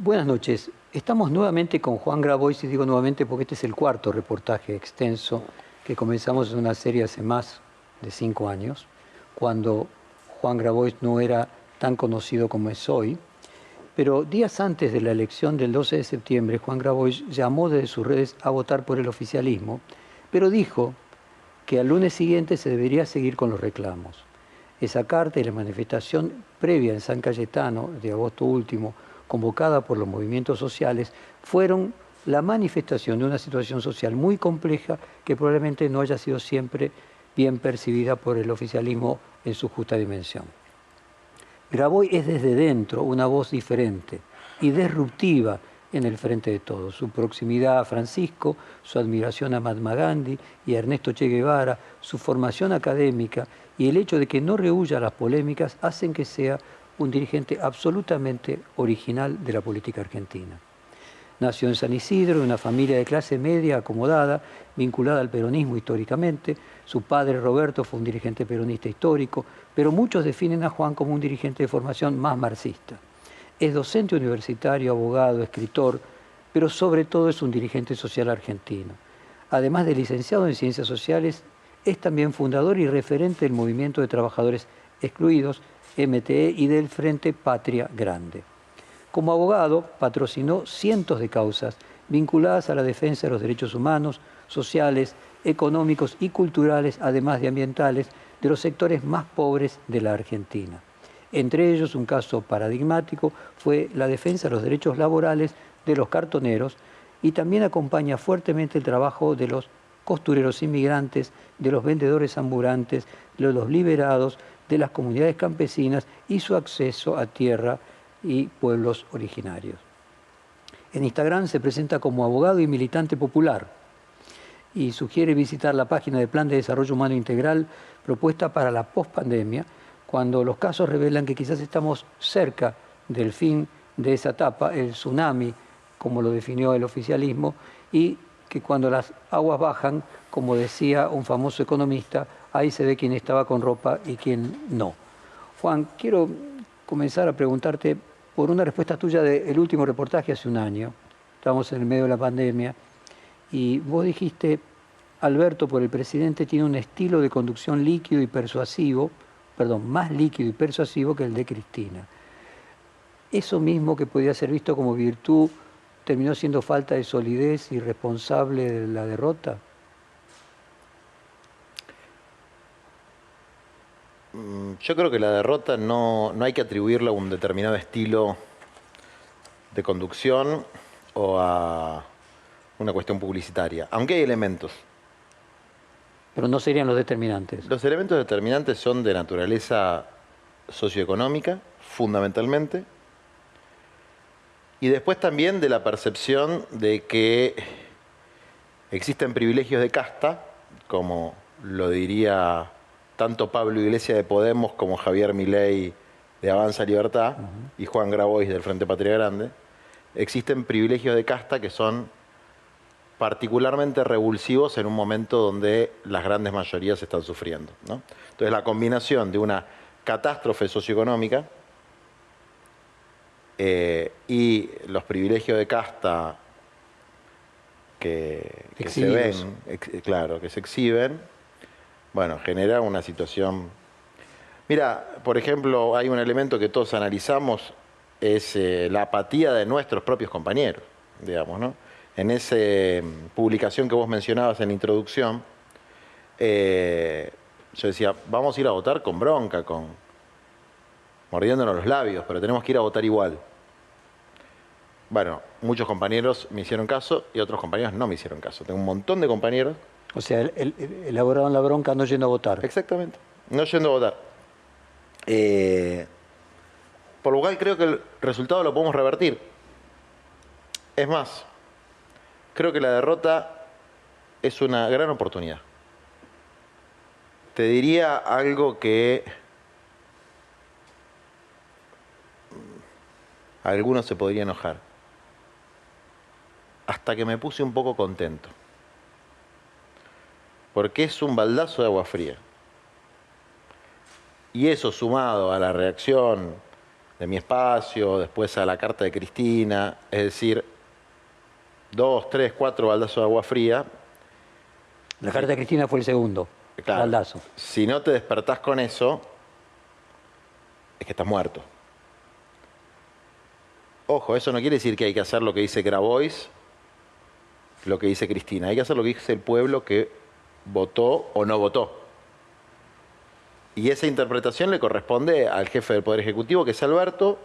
Buenas noches. Estamos nuevamente con Juan Grabois, y digo nuevamente porque este es el cuarto reportaje extenso que comenzamos en una serie hace más de 5 años, cuando Juan Grabois no era tan conocido como es hoy. Pero días antes de la elección del 12 de septiembre, Juan Grabois llamó desde sus redes a votar por el oficialismo, pero dijo que al lunes siguiente se debería seguir con los reclamos. Esa carta y la manifestación previa en San Cayetano de agosto último, convocada por los movimientos sociales, fueron la manifestación de una situación social muy compleja que probablemente no haya sido siempre bien percibida por el oficialismo en su justa dimensión. Grabois es desde dentro una voz diferente y disruptiva en el frente de todos. Su proximidad a Francisco, su admiración a Mahatma Gandhi y a Ernesto Che Guevara, su formación académica y el hecho de que no rehúya las polémicas hacen que sea un dirigente absolutamente original de la política argentina. Nació en San Isidro, en una familia de clase media acomodada, vinculada al peronismo históricamente. Su padre, Roberto, fue un dirigente peronista histórico, pero muchos definen a Juan como un dirigente de formación más marxista. Es docente universitario, abogado, escritor, pero sobre todo es un dirigente social argentino. Además de licenciado en Ciencias Sociales, es también fundador y referente del Movimiento de Trabajadores Excluidos, MTE, y del Frente Patria Grande. Como abogado, patrocinó cientos de causas vinculadas a la defensa de los derechos humanos, sociales, económicos y culturales, además de ambientales, de los sectores más pobres de la Argentina. Entre ellos, un caso paradigmático fue la defensa de los derechos laborales de los cartoneros, y también acompaña fuertemente el trabajo de los costureros inmigrantes, de los vendedores ambulantes, de los liberados, de las comunidades campesinas y su acceso a tierra y pueblos originarios. En Instagram se presenta como abogado y militante popular y sugiere visitar la página del Plan de Desarrollo Humano Integral propuesta para la pospandemia, cuando los casos revelan que quizás estamos cerca del fin de esa etapa, el tsunami, como lo definió el oficialismo, y que cuando las aguas bajan, como decía un famoso economista, ahí se ve quién estaba con ropa y quién no. Juan, quiero comenzar a preguntarte por una respuesta tuya del último reportaje hace un año. Estábamos en el medio de la pandemia y vos dijiste: Alberto, por el presidente, tiene un estilo de conducción líquido y persuasivo, perdón, más líquido y persuasivo que el de Cristina. Eso mismo que podía ser visto como virtud terminó siendo falta de solidez y responsable de la derrota. Yo creo que la derrota no hay que atribuirla a un determinado estilo de conducción o a una cuestión publicitaria, aunque hay elementos. Pero no serían los determinantes. Los elementos determinantes son de naturaleza socioeconómica, fundamentalmente, y después también de la percepción de que existen privilegios de casta, como lo diría tanto Pablo Iglesias de Podemos como Javier Milei de Avanza Libertad y Juan Grabois del Frente Patria Grande. Existen privilegios de casta que son particularmente revulsivos en un momento donde las grandes mayorías están sufriendo, ¿no? Entonces la combinación de una catástrofe socioeconómica y los privilegios de casta que se ven, claro, que se exhiben, bueno, genera una situación. Mira, por ejemplo, hay un elemento que todos analizamos, es la apatía de nuestros propios compañeros, digamos, ¿no? En esa publicación que vos mencionabas en la introducción, yo decía, vamos a ir a votar con bronca, mordiéndonos los labios, pero tenemos que ir a votar igual. Bueno, muchos compañeros me hicieron caso y otros compañeros no me hicieron caso. Tengo un montón de compañeros. O sea, elaboraron la bronca no yendo a votar. Exactamente, no yendo a votar. Por lo cual creo que el resultado lo podemos revertir. Es más, creo que la derrota es una gran oportunidad. Te diría algo que algunos se podría enojar. Hasta que me puse un poco contento. Porque es un baldazo de agua fría. Y eso sumado a la reacción de Mi Espacio, después a la carta de Cristina, es decir, 2, 3, 4 baldazos de agua fría. La carta de Cristina fue el segundo, Claro, baldazo. si no te despertás con eso, es que estás muerto. Ojo, eso no quiere decir que hay que hacer lo que dice Grabois, lo que dice Cristina. Hay que hacer lo que dice el pueblo que votó o no votó. Y esa interpretación le corresponde al jefe del Poder Ejecutivo, que es Alberto,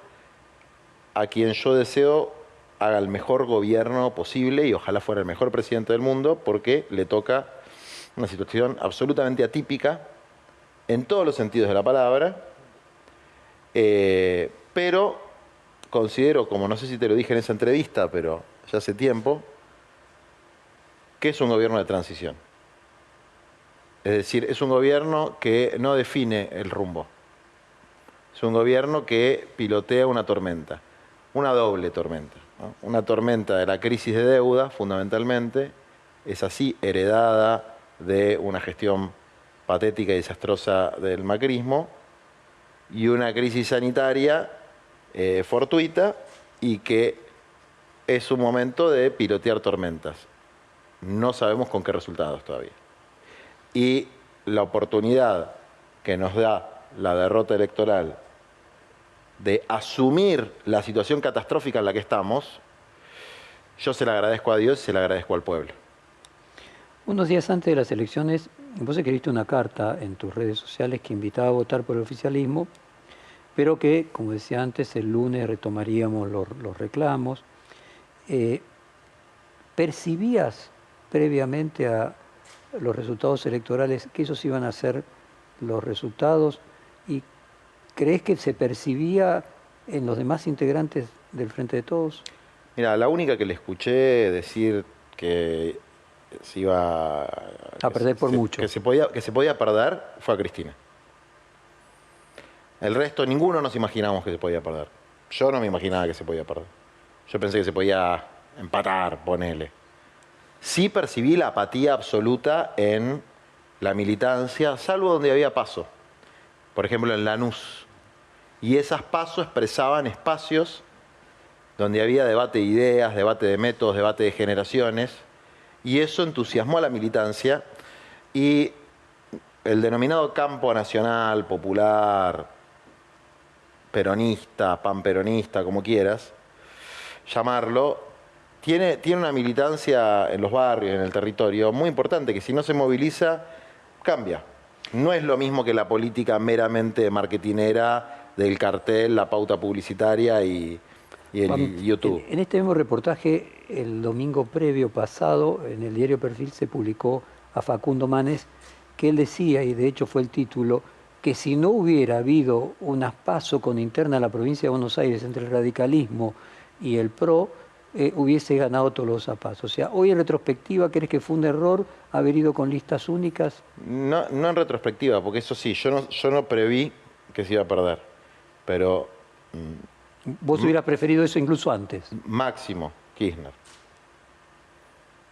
a quien yo deseo haga el mejor gobierno posible y ojalá fuera el mejor presidente del mundo, porque le toca una situación absolutamente atípica en todos los sentidos de la palabra, pero considero, como no sé si te lo dije en esa entrevista, pero ya hace tiempo, que es un gobierno de transición. Es decir, es un gobierno que no define el rumbo. Es un gobierno que pilotea una tormenta, una doble tormenta, ¿no? Una tormenta de la crisis de deuda, fundamentalmente, es así, heredada de una gestión patética y desastrosa del macrismo, y una crisis sanitaria fortuita, y que es un momento de pilotear tormentas. No sabemos con qué resultados todavía. Y la oportunidad que nos da la derrota electoral de asumir la situación catastrófica en la que estamos, yo se la agradezco a Dios y se la agradezco al pueblo. Unos días antes de las elecciones, vos escribiste una carta en tus redes sociales que invitaba a votar por el oficialismo, pero que, como decía antes, el lunes retomaríamos los reclamos. ¿Percibías previamente a los resultados electorales que esos iban a ser los resultados? ¿Y crees que se percibía en los demás integrantes del Frente de Todos? Mira, la única que le escuché decir que se iba a perder por mucho, que se podía perder, fue a Cristina. El resto, ninguno nos imaginamos que se podía perder. Yo no me imaginaba que se podía perder. Yo pensé que se podía empatar, ponele. Sí percibí la apatía absoluta en la militancia, salvo donde había paso. Por ejemplo, en Lanús. Y esas pasos expresaban espacios donde había debate de ideas, debate de métodos, debate de generaciones. Y eso entusiasmó a la militancia. Y el denominado campo nacional, popular, peronista, panperonista, como quieras llamarlo, tiene una militancia en los barrios, en el territorio, muy importante, que si no se moviliza, cambia. No es lo mismo que la política meramente marketinera del cartel, la pauta publicitaria y el YouTube. En este mismo reportaje, el domingo previo pasado, en el diario Perfil se publicó a Facundo Manes, que él decía, y de hecho fue el título, que si no hubiera habido unas PASO con interna a la provincia de Buenos Aires entre el radicalismo y el PRO, hubiese ganado todos los zapatos. O sea, hoy en retrospectiva, ¿crees que fue un error haber ido con listas únicas? No en retrospectiva, porque eso sí, yo no preví que se iba a perder, pero... ¿Vos hubieras preferido eso incluso antes? Máximo Kirchner.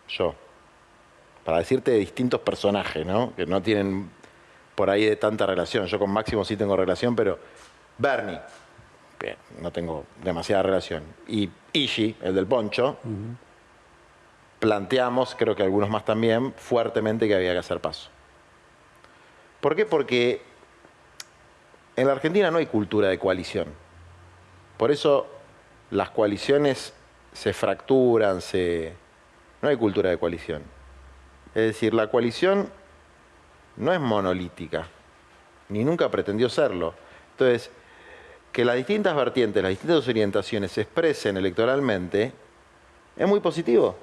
Yo. Para decirte de distintos personajes, ¿no? Que no tienen por ahí de tanta relación. Yo con Máximo sí tengo relación, pero Bernie, bien, no tengo demasiada relación. Y Ishi, el del poncho, planteamos, creo que algunos más también, fuertemente que había que hacer paso. ¿Por qué? Porque en la Argentina no hay cultura de coalición. Por eso las coaliciones se fracturan, no hay cultura de coalición. Es decir, la coalición no es monolítica, ni nunca pretendió serlo. Entonces, que las distintas vertientes, las distintas orientaciones se expresen electoralmente, es muy positivo.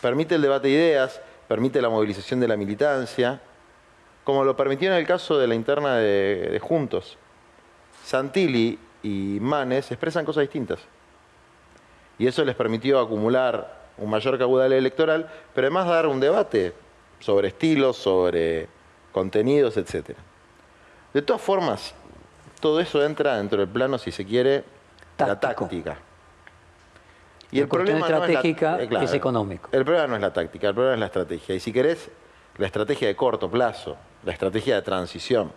Permite el debate de ideas, permite la movilización de la militancia, como lo permitió en el caso de la interna de Juntos. Santilli y Manes expresan cosas distintas. Y eso les permitió acumular un mayor caudal electoral, pero además dar un debate sobre estilos, sobre contenidos, etc. De todas formas, todo eso entra dentro del plano, si se quiere, la táctica. Y el problema estratégica es económico. El problema no es la táctica, el problema es la estrategia. Y si querés, la estrategia de corto plazo, la estrategia de transición.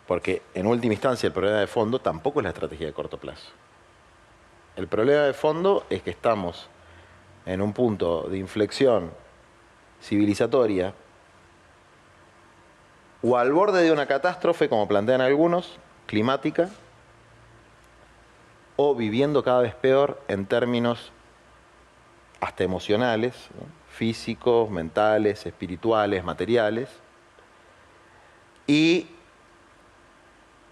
Porque en última instancia el problema de fondo tampoco es la estrategia de corto plazo. El problema de fondo es que estamos en un punto de inflexión civilizatoria o al borde de una catástrofe, como plantean algunos, climática, o viviendo cada vez peor en términos hasta emocionales, ¿no? Físicos, mentales, espirituales, materiales. Y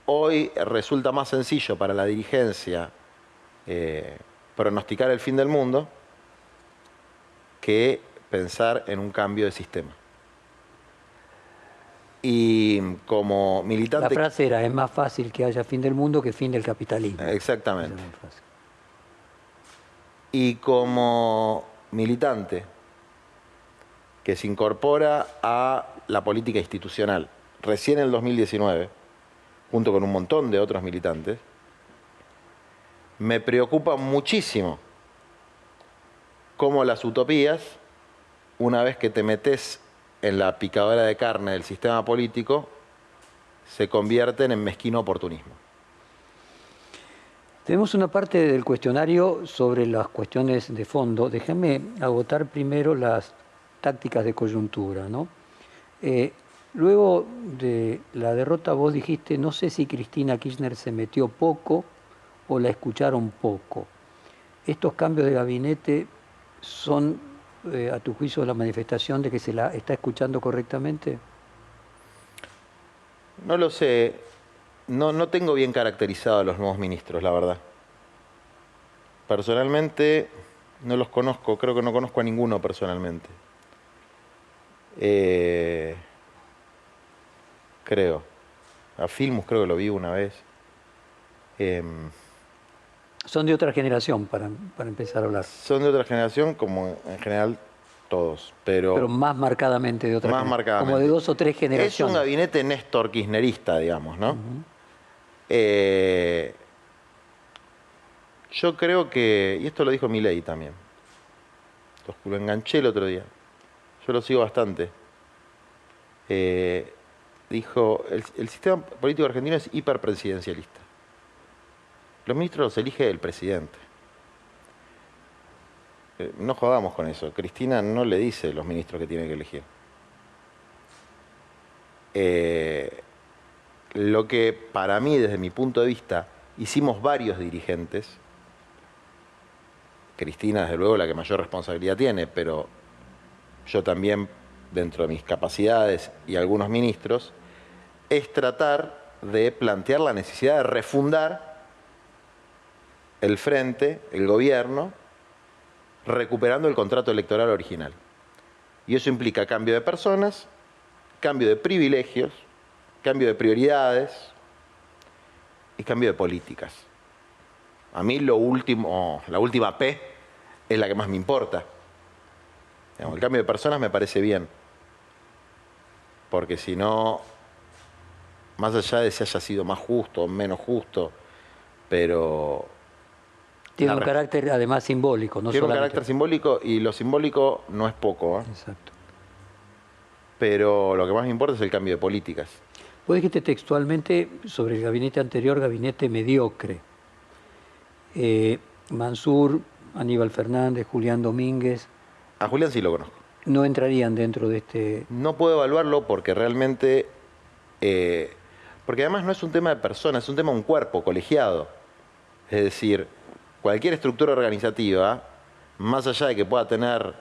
hoy resulta más sencillo para la dirigencia pronosticar el fin del mundo que pensar en un cambio de sistema. Y como militante... La frase era, es más fácil que haya fin del mundo que fin del capitalismo. Exactamente. Y como militante que se incorpora a la política institucional recién en el 2019, junto con un montón de otros militantes, me preocupa muchísimo cómo las utopías, una vez que te metes en la picadora de carne del sistema político, se convierten en mezquino oportunismo. Tenemos una parte del cuestionario sobre las cuestiones de fondo. Déjame agotar primero las tácticas de coyuntura, ¿no? Luego de la derrota vos dijiste, no sé si Cristina Kirchner se metió poco o la escucharon poco. ¿Estos cambios de gabinete son, a tu juicio, la manifestación de que se la está escuchando correctamente? No lo sé. No tengo bien caracterizados a los nuevos ministros, la verdad. Personalmente no los conozco, creo que no conozco a ninguno personalmente. Creo. A Filmus creo que lo vi una vez. Son de otra generación, para empezar a hablar. Son de otra generación, como en general todos, pero más marcadamente de otra más marcadamente. Como de 2 o 3 generaciones. Es un gabinete Néstor kirchnerista, digamos, ¿no? Yo creo que, y esto lo dijo Milei también, lo enganché el otro día, yo lo sigo bastante, dijo, el sistema político argentino es hiperpresidencialista. Los ministros los elige el presidente. No jodamos con eso. Cristina no le dice los ministros que tiene que elegir. Lo que para mí, desde mi punto de vista, hicimos varios dirigentes, Cristina desde luego la que mayor responsabilidad tiene, pero yo también, dentro de mis capacidades y algunos ministros, es tratar de plantear la necesidad de refundar el frente, el gobierno, recuperando el contrato electoral original. Y eso implica cambio de personas, cambio de privilegios, cambio de prioridades y cambio de políticas. A mí la última P es la que más me importa. El cambio de personas me parece bien, porque si no, más allá de si haya sido más justo o menos justo, pero... Tiene un carácter además simbólico, no solamente. Tiene un carácter simbólico y lo simbólico no es poco, ¿eh? Exacto. Pero lo que más me importa es el cambio de políticas. Vos dijiste textualmente sobre el gabinete anterior, gabinete mediocre. Mansur, Aníbal Fernández, Julián Domínguez. A Julián sí lo conozco. ¿No entrarían dentro de este...? No puedo evaluarlo porque realmente... porque además no es un tema de personas, es un tema de un cuerpo colegiado. Es decir, cualquier estructura organizativa, más allá de que pueda tener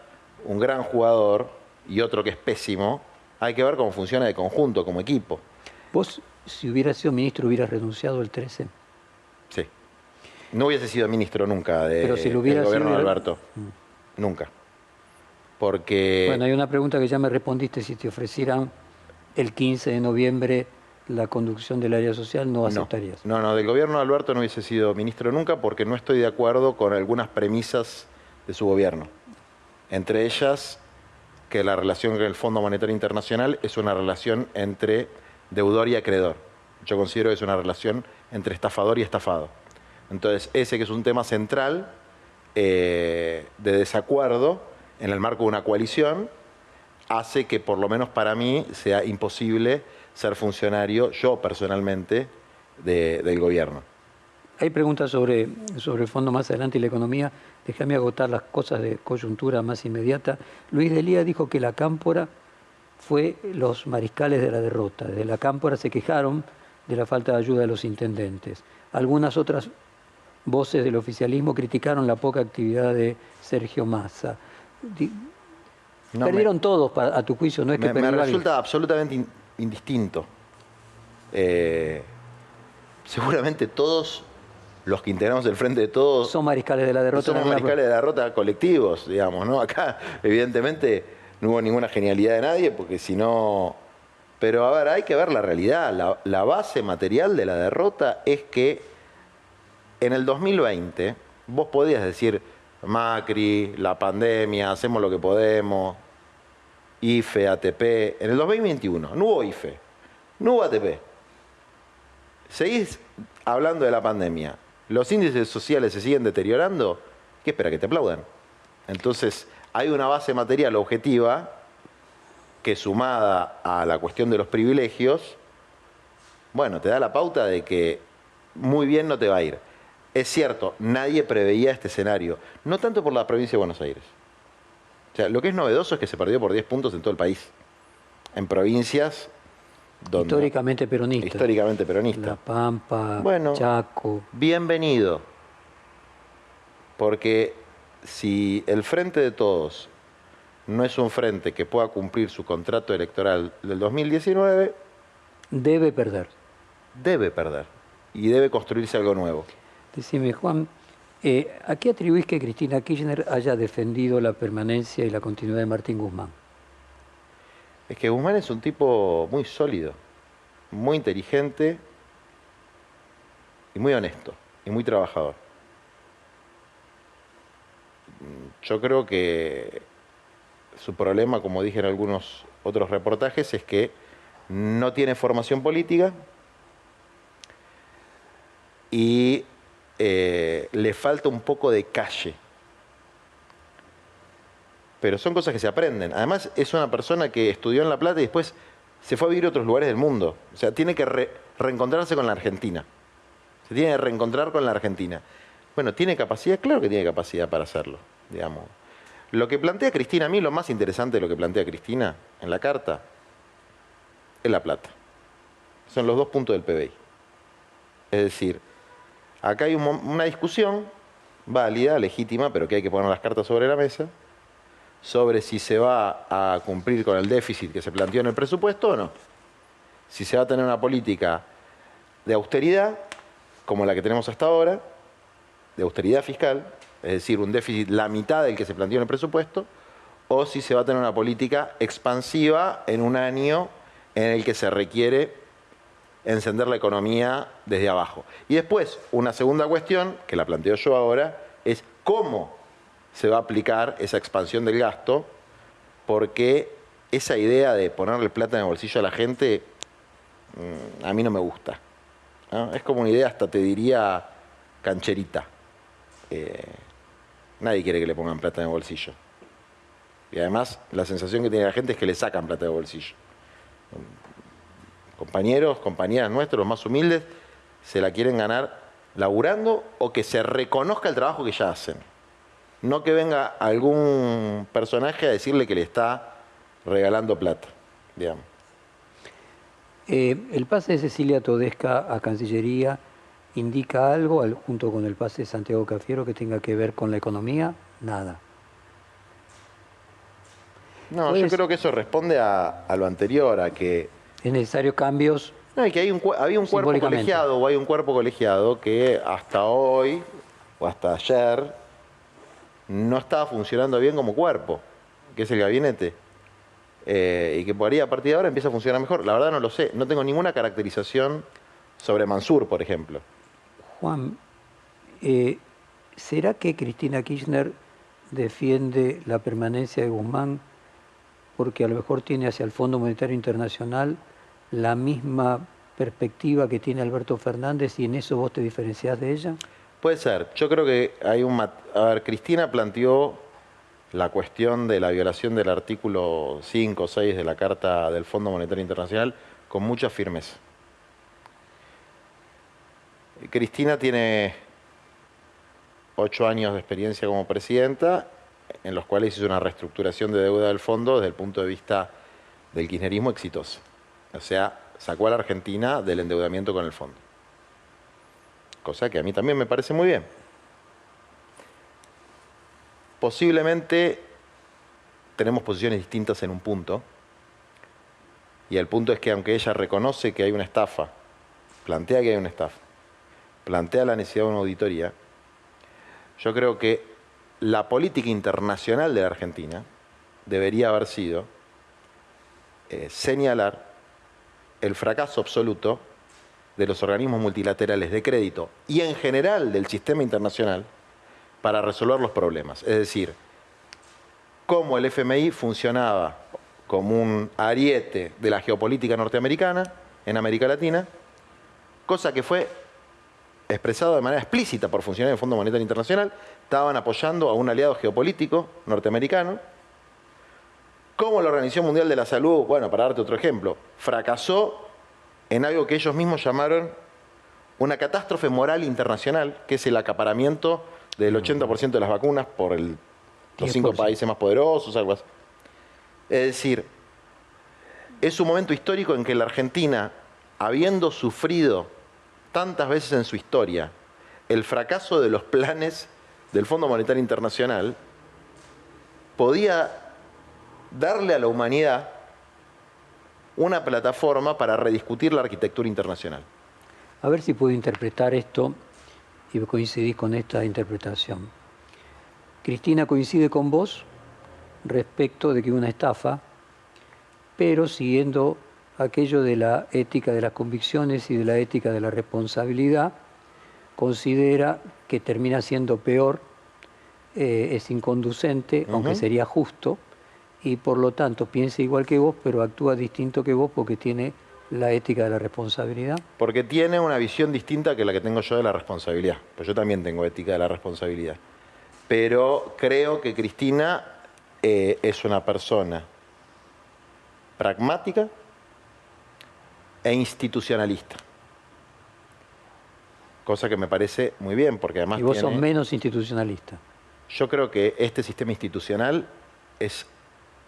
un gran jugador y otro que es pésimo, hay que ver cómo funciona de conjunto, como equipo. ¿Vos, si hubieras sido ministro, hubieras renunciado el 13? Sí. No hubiese sido ministro nunca del gobierno de Alberto. Nunca. Porque... Bueno, hay una pregunta que ya me respondiste. Si te ofrecieran el 15 de noviembre la conducción del área social, ¿no aceptarías? No, del gobierno de Alberto no hubiese sido ministro nunca porque no estoy de acuerdo con algunas premisas de su gobierno. Entre ellas, que la relación con el Fondo Monetario Internacional es una relación entre deudor y acreedor. Yo considero que es una relación entre estafador y estafado. Entonces, ese que es un tema central de desacuerdo en el marco de una coalición, hace que por lo menos para mí sea imposible ser funcionario, yo personalmente, del gobierno. Hay preguntas sobre el fondo más adelante y la economía. Déjame agotar las cosas de coyuntura más inmediata. Luis Delía dijo que la cámpora fue los mariscales de la derrota. Desde la cámpora se quejaron de la falta de ayuda de los intendentes. Algunas otras voces del oficialismo criticaron la poca actividad de Sergio Massa. Perdieron todos, a tu juicio, no es que me perdieron. resulta absolutamente indistinto. Seguramente todos los que integramos el Frente de Todos son mariscales de la derrota. Somos mariscales de la derrota colectivos, digamos, ¿no? Acá, evidentemente, no hubo ninguna genialidad de nadie, porque si no... Pero, a ver, hay que ver la realidad. La base material de la derrota es que en el 2020 vos podías decir Macri, la pandemia, hacemos lo que podemos, IFE, ATP. En el 2021 no hubo IFE, no hubo ATP. Seguís hablando de la pandemia. Los índices sociales se siguen deteriorando. ¿Qué espera? Que te aplaudan. Entonces, hay una base material objetiva que, sumada a la cuestión de los privilegios, bueno, te da la pauta de que muy bien no te va a ir. Es cierto, nadie preveía este escenario, no tanto por la provincia de Buenos Aires. O sea, lo que es novedoso es que se perdió por 10 puntos en todo el país. En provincias donde... Históricamente peronistas. Históricamente peronistas. La Pampa, bueno, Chaco. Bienvenido. Porque si el Frente de Todos no es un frente que pueda cumplir su contrato electoral del 2019... Debe perder. Debe perder. Y debe construirse algo nuevo. Decime, Juan, ¿a qué atribuís que Cristina Kirchner haya defendido la permanencia y la continuidad de Martín Guzmán? Es que Guzmán es un tipo muy sólido, muy inteligente y muy honesto y muy trabajador. Yo creo que su problema, como dije en algunos otros reportajes, es que no tiene formación política y le falta un poco de calle. Pero son cosas que se aprenden. Además, es una persona que estudió en La Plata y después se fue a vivir a otros lugares del mundo. O sea, tiene que reencontrarse con la Argentina. Se tiene que reencontrar con la Argentina. Bueno, ¿tiene capacidad? Claro que tiene capacidad para hacerlo, digamos. Lo que plantea Cristina, a mí lo más interesante de lo que plantea Cristina en la carta es La Plata. Son los 2 puntos del PBI. Es decir, acá hay una discusión válida, legítima, pero que hay que poner las cartas sobre la mesa, sobre si se va a cumplir con el déficit que se planteó en el presupuesto o no. Si se va a tener una política de austeridad, como la que tenemos hasta ahora, de austeridad fiscal, es decir, un déficit la mitad del que se planteó en el presupuesto, o si se va a tener una política expansiva en un año en el que se requiere encender la economía desde abajo. Y después, una segunda cuestión, que la planteo yo ahora, es cómo se va a aplicar esa expansión del gasto, porque esa idea de ponerle plata en el bolsillo a la gente, a mí no me gusta, ¿no? Es como una idea, hasta te diría, cancherita. Nadie quiere que le pongan plata en el bolsillo. Y además, la sensación que tiene la gente es que le sacan plata del bolsillo. Compañeros, compañeras nuestros, los más humildes, se la quieren ganar laburando o que se reconozca el trabajo que ya hacen. No que venga algún personaje a decirle que le está regalando plata, digamos. ¿El pase de Cecilia Todesca a Cancillería indica algo, junto con el pase de Santiago Cafiero, que tenga que ver con la economía? Nada. No, yo creo que eso responde a lo anterior, a que... ¿Es necesario cambios? No, y que había un cuerpo colegiado, o hay un cuerpo colegiado que hasta hoy, o hasta ayer, no estaba funcionando bien como cuerpo, que es el gabinete. Y que por ahí, a partir de ahora, empieza a funcionar mejor. La verdad no lo sé, no tengo ninguna caracterización sobre Mansur, por ejemplo. Juan, ¿será que Cristina Kirchner defiende la permanencia de Guzmán porque a lo mejor tiene hacia el Fondo Monetario Internacional la misma perspectiva que tiene Alberto Fernández y en eso vos te diferenciás de ella? Puede ser. Yo creo que hay un... A ver, Cristina planteó la cuestión de la violación del artículo 5 o 6 de la Carta del Fondo Monetario Internacional con mucha firmeza. Cristina tiene 8 años de experiencia como presidenta, en los cuales hizo una reestructuración de deuda del fondo desde el punto de vista del kirchnerismo exitosa. O sea, sacó a la Argentina del endeudamiento con el fondo. Cosa que a mí también me parece muy bien. Posiblemente tenemos posiciones distintas en un punto, y el punto es que aunque ella reconoce que hay una estafa, plantea que hay una estafa, plantea la necesidad de una auditoría, yo creo que la política internacional de la Argentina debería haber sido señalar el fracaso absoluto de los organismos multilaterales de crédito y en general del sistema internacional para resolver los problemas. Es decir, cómo el FMI funcionaba como un ariete de la geopolítica norteamericana en América Latina, cosa que fue expresado de manera explícita por funcionarios del Fondo Monetario Internacional. Estaban apoyando a un aliado geopolítico norteamericano. Cómo la Organización Mundial de la Salud, bueno, para darte otro ejemplo, fracasó en algo que ellos mismos llamaron una catástrofe moral internacional, que es el acaparamiento del 80% de las vacunas por los 5 países más poderosos, algo así. Es decir, es un momento histórico en que la Argentina, habiendo sufrido tantas veces en su historia el fracaso de los planes del Fondo Monetario Internacional, podía darle a la humanidad una plataforma para rediscutir la arquitectura internacional. A ver si puedo interpretar esto y coincidís con esta interpretación. Cristina coincide con vos respecto de que una estafa, pero siguiendo aquello de la ética de las convicciones y de la ética de la responsabilidad, considera que termina siendo peor, es inconducente, aunque sería justo, y por lo tanto piensa igual que vos, pero actúa distinto que vos porque tiene la ética de la responsabilidad. Porque tiene una visión distinta que la que tengo yo de la responsabilidad. Pues yo también tengo ética de la responsabilidad. Pero creo que Cristina es una persona pragmática e institucionalista. Cosa que me parece muy bien, porque además y vos sos menos institucionalista. Yo creo que este sistema institucional es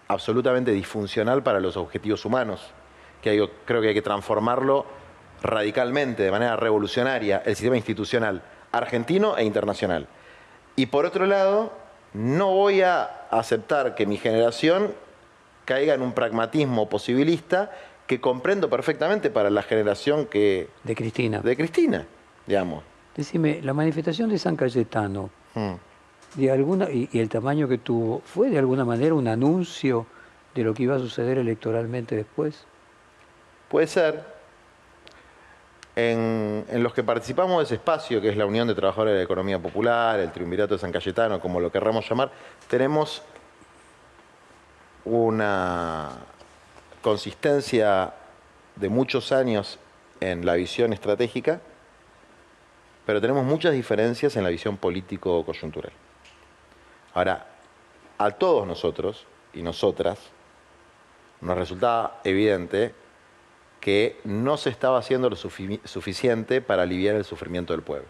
absolutamente disfuncional para los objetivos humanos, que creo que hay que transformarlo radicalmente, de manera revolucionaria, el sistema institucional argentino e internacional. Y por otro lado, no voy a aceptar que mi generación caiga en un pragmatismo posibilista que comprendo perfectamente para la generación que... De Cristina. De Cristina, digamos. Decime, la manifestación de San Cayetano, de alguna, y el tamaño que tuvo, ¿fue de alguna manera un anuncio de lo que iba a suceder electoralmente después? Puede ser. En los que participamos de ese espacio, que es la Unión de Trabajadores de la Economía Popular, el Triunvirato de San Cayetano, como lo querramos llamar, tenemos una consistencia de muchos años en la visión estratégica, pero tenemos muchas diferencias en la visión político-coyuntural. Ahora, a todos nosotros y nosotras nos resultaba evidente que no se estaba haciendo lo suficiente para aliviar el sufrimiento del pueblo.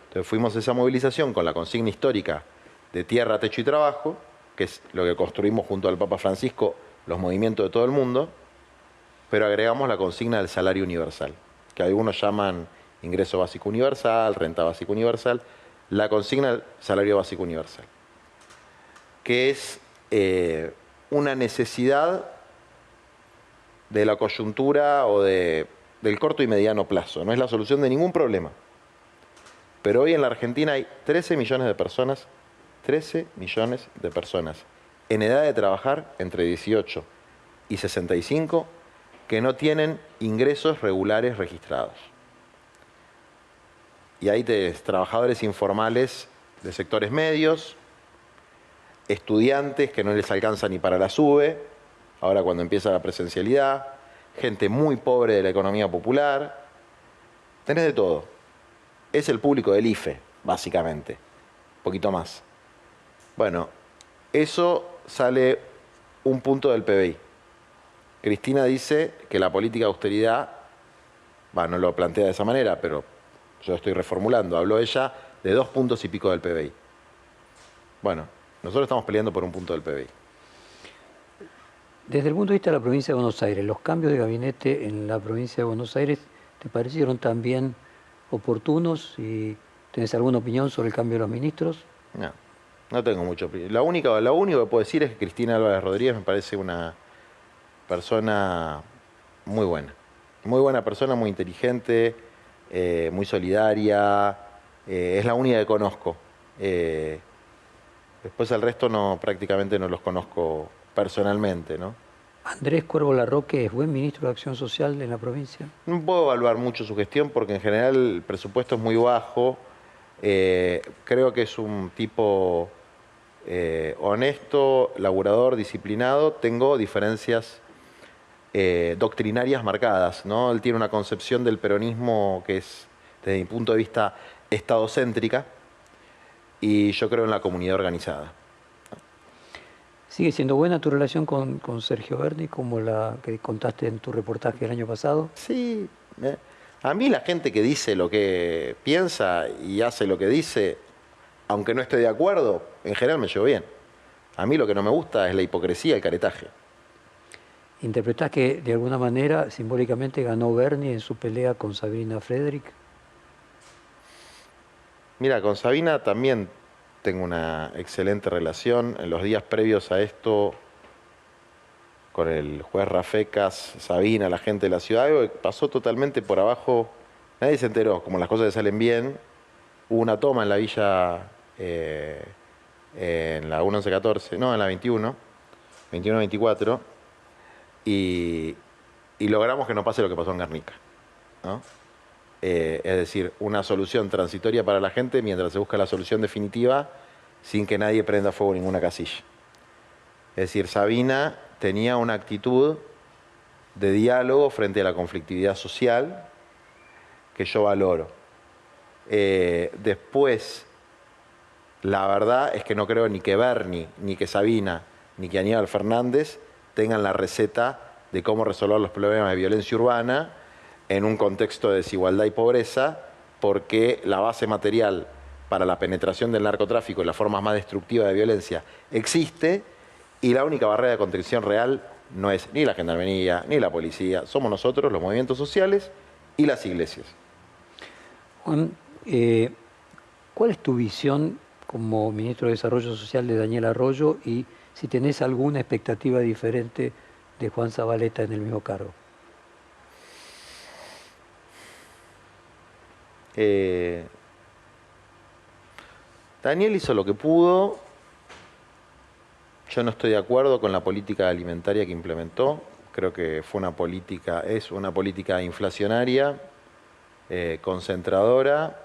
Entonces fuimos a esa movilización con la consigna histórica de tierra, techo y trabajo, que es lo que construimos junto al Papa Francisco, los movimientos de todo el mundo, pero agregamos la consigna del salario universal, que algunos llaman ingreso básico universal, renta básica universal, la consigna del salario básico universal, que es una necesidad de la coyuntura o del corto y mediano plazo. No es la solución de ningún problema. Pero hoy en la Argentina hay 13 millones de personas en edad de trabajar entre 18 y 65 que no tienen ingresos regulares registrados. Y hay trabajadores informales de sectores medios, estudiantes que no les alcanza ni para la SUBE, ahora cuando empieza la presencialidad, gente muy pobre de la economía popular, tenés de todo. Es el público del IFE, básicamente, un poquito más. Bueno, eso sale un punto del PBI. Cristina dice que la política de austeridad, no lo plantea de esa manera, pero yo estoy reformulando, habló ella de 2 puntos y pico del PBI. Bueno, nosotros estamos peleando por 1 punto del PBI. Desde el punto de vista de la provincia de Buenos Aires, ¿los cambios de gabinete en la provincia de Buenos Aires te parecieron también oportunos? ¿Y tenés alguna opinión sobre el cambio de los ministros? No, no tengo mucha opinión. Lo único que puedo decir es que Cristina Álvarez Rodríguez me parece una persona muy buena. Muy buena persona, muy inteligente, muy solidaria. Es la única que conozco. Después el resto prácticamente no los conozco personalmente, ¿no? ¿Andrés Cuervo Larroque es buen ministro de Acción Social en la provincia? No puedo evaluar mucho su gestión porque en general el presupuesto es muy bajo. Creo que es un tipo honesto, laburador, disciplinado. Tengo diferencias doctrinarias marcadas, ¿no? Él tiene una concepción del peronismo que es, desde mi punto de vista, estadocéntrica, y yo creo en la comunidad organizada. ¿Sigue siendo buena tu relación con Sergio Berni, como la que contaste en tu reportaje el año pasado? Sí, a mí la gente que dice lo que piensa y hace lo que dice, aunque no esté de acuerdo, en general me llevo bien. A mí lo que no me gusta es la hipocresía, el caretaje. ¿Interpretás que de alguna manera simbólicamente ganó Berni en su pelea con Sabrina Frederick? Mira, con Sabina también tengo una excelente relación. En los días previos a esto, con el juez Rafecas, Sabina, la gente de la ciudad, algo que pasó totalmente por abajo. Nadie se enteró, como las cosas que salen bien. Hubo una toma en la villa, en la 1114, no, en la 21, 21-24, y logramos que no pase lo que pasó en Guernica, ¿no? Es decir, una solución transitoria para la gente mientras se busca la solución definitiva sin que nadie prenda fuego ninguna casilla. Es decir, Sabina tenía una actitud de diálogo frente a la conflictividad social que yo valoro. Después, la verdad es que no creo ni que Berni, ni que Sabina, ni que Aníbal Fernández tengan la receta de cómo resolver los problemas de violencia urbana en un contexto de desigualdad y pobreza, porque la base material para la penetración del narcotráfico y las formas más destructivas de violencia existe, y la única barrera de contención real no es ni la gendarmería, ni la policía, somos nosotros, los movimientos sociales y las iglesias. Juan, ¿cuál es tu visión como ministro de Desarrollo Social de Daniel Arroyo, y si tenés alguna expectativa diferente de Juan Zabaleta en el mismo cargo? Daniel hizo lo que pudo. Yo no estoy de acuerdo con la política alimentaria que implementó. Creo que es una política inflacionaria, concentradora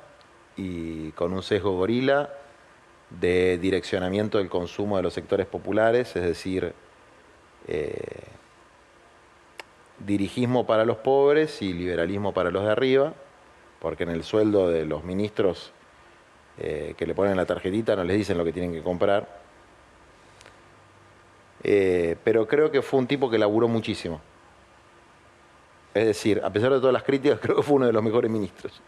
y con un sesgo gorila de direccionamiento del consumo de los sectores populares, es decir, dirigismo para los pobres y liberalismo para los de arriba, porque en el sueldo de los ministros que le ponen la tarjetita no les dicen lo que tienen que comprar. Pero creo que fue un tipo que laburó muchísimo. Es decir, a pesar de todas las críticas, creo que fue uno de los mejores ministros.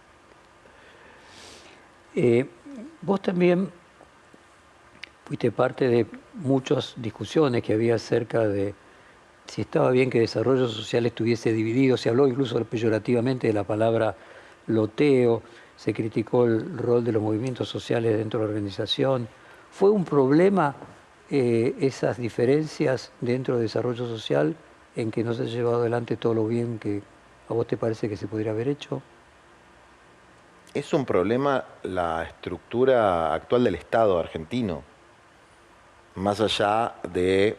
Vos también fuiste parte de muchas discusiones que había acerca de si estaba bien que desarrollo social estuviese dividido. Se habló incluso peyorativamente de la palabra loteo, se criticó el rol de los movimientos sociales dentro de la organización. ¿Fue un problema esas diferencias dentro de desarrollo social en que no se ha llevado adelante todo lo bien que a vos te parece que se podría haber hecho? Es un problema la estructura actual del Estado argentino, más allá de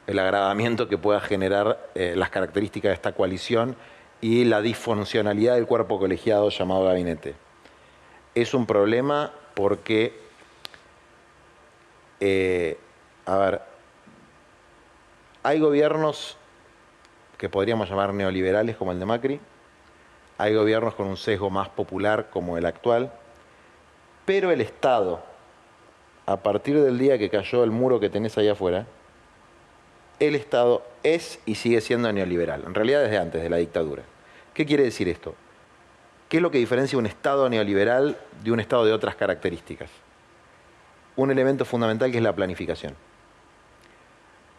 el agravamiento que pueda generar las características de esta coalición y la disfuncionalidad del cuerpo colegiado llamado gabinete. Es un problema porque, hay gobiernos que podríamos llamar neoliberales como el de Macri, hay gobiernos con un sesgo más popular como el actual, pero el Estado, a partir del día que cayó el muro que tenés ahí afuera, el Estado es y sigue siendo neoliberal, en realidad desde antes de la dictadura. ¿Qué quiere decir esto? ¿Qué es lo que diferencia un Estado neoliberal de un Estado de otras características? Un elemento fundamental que es la planificación.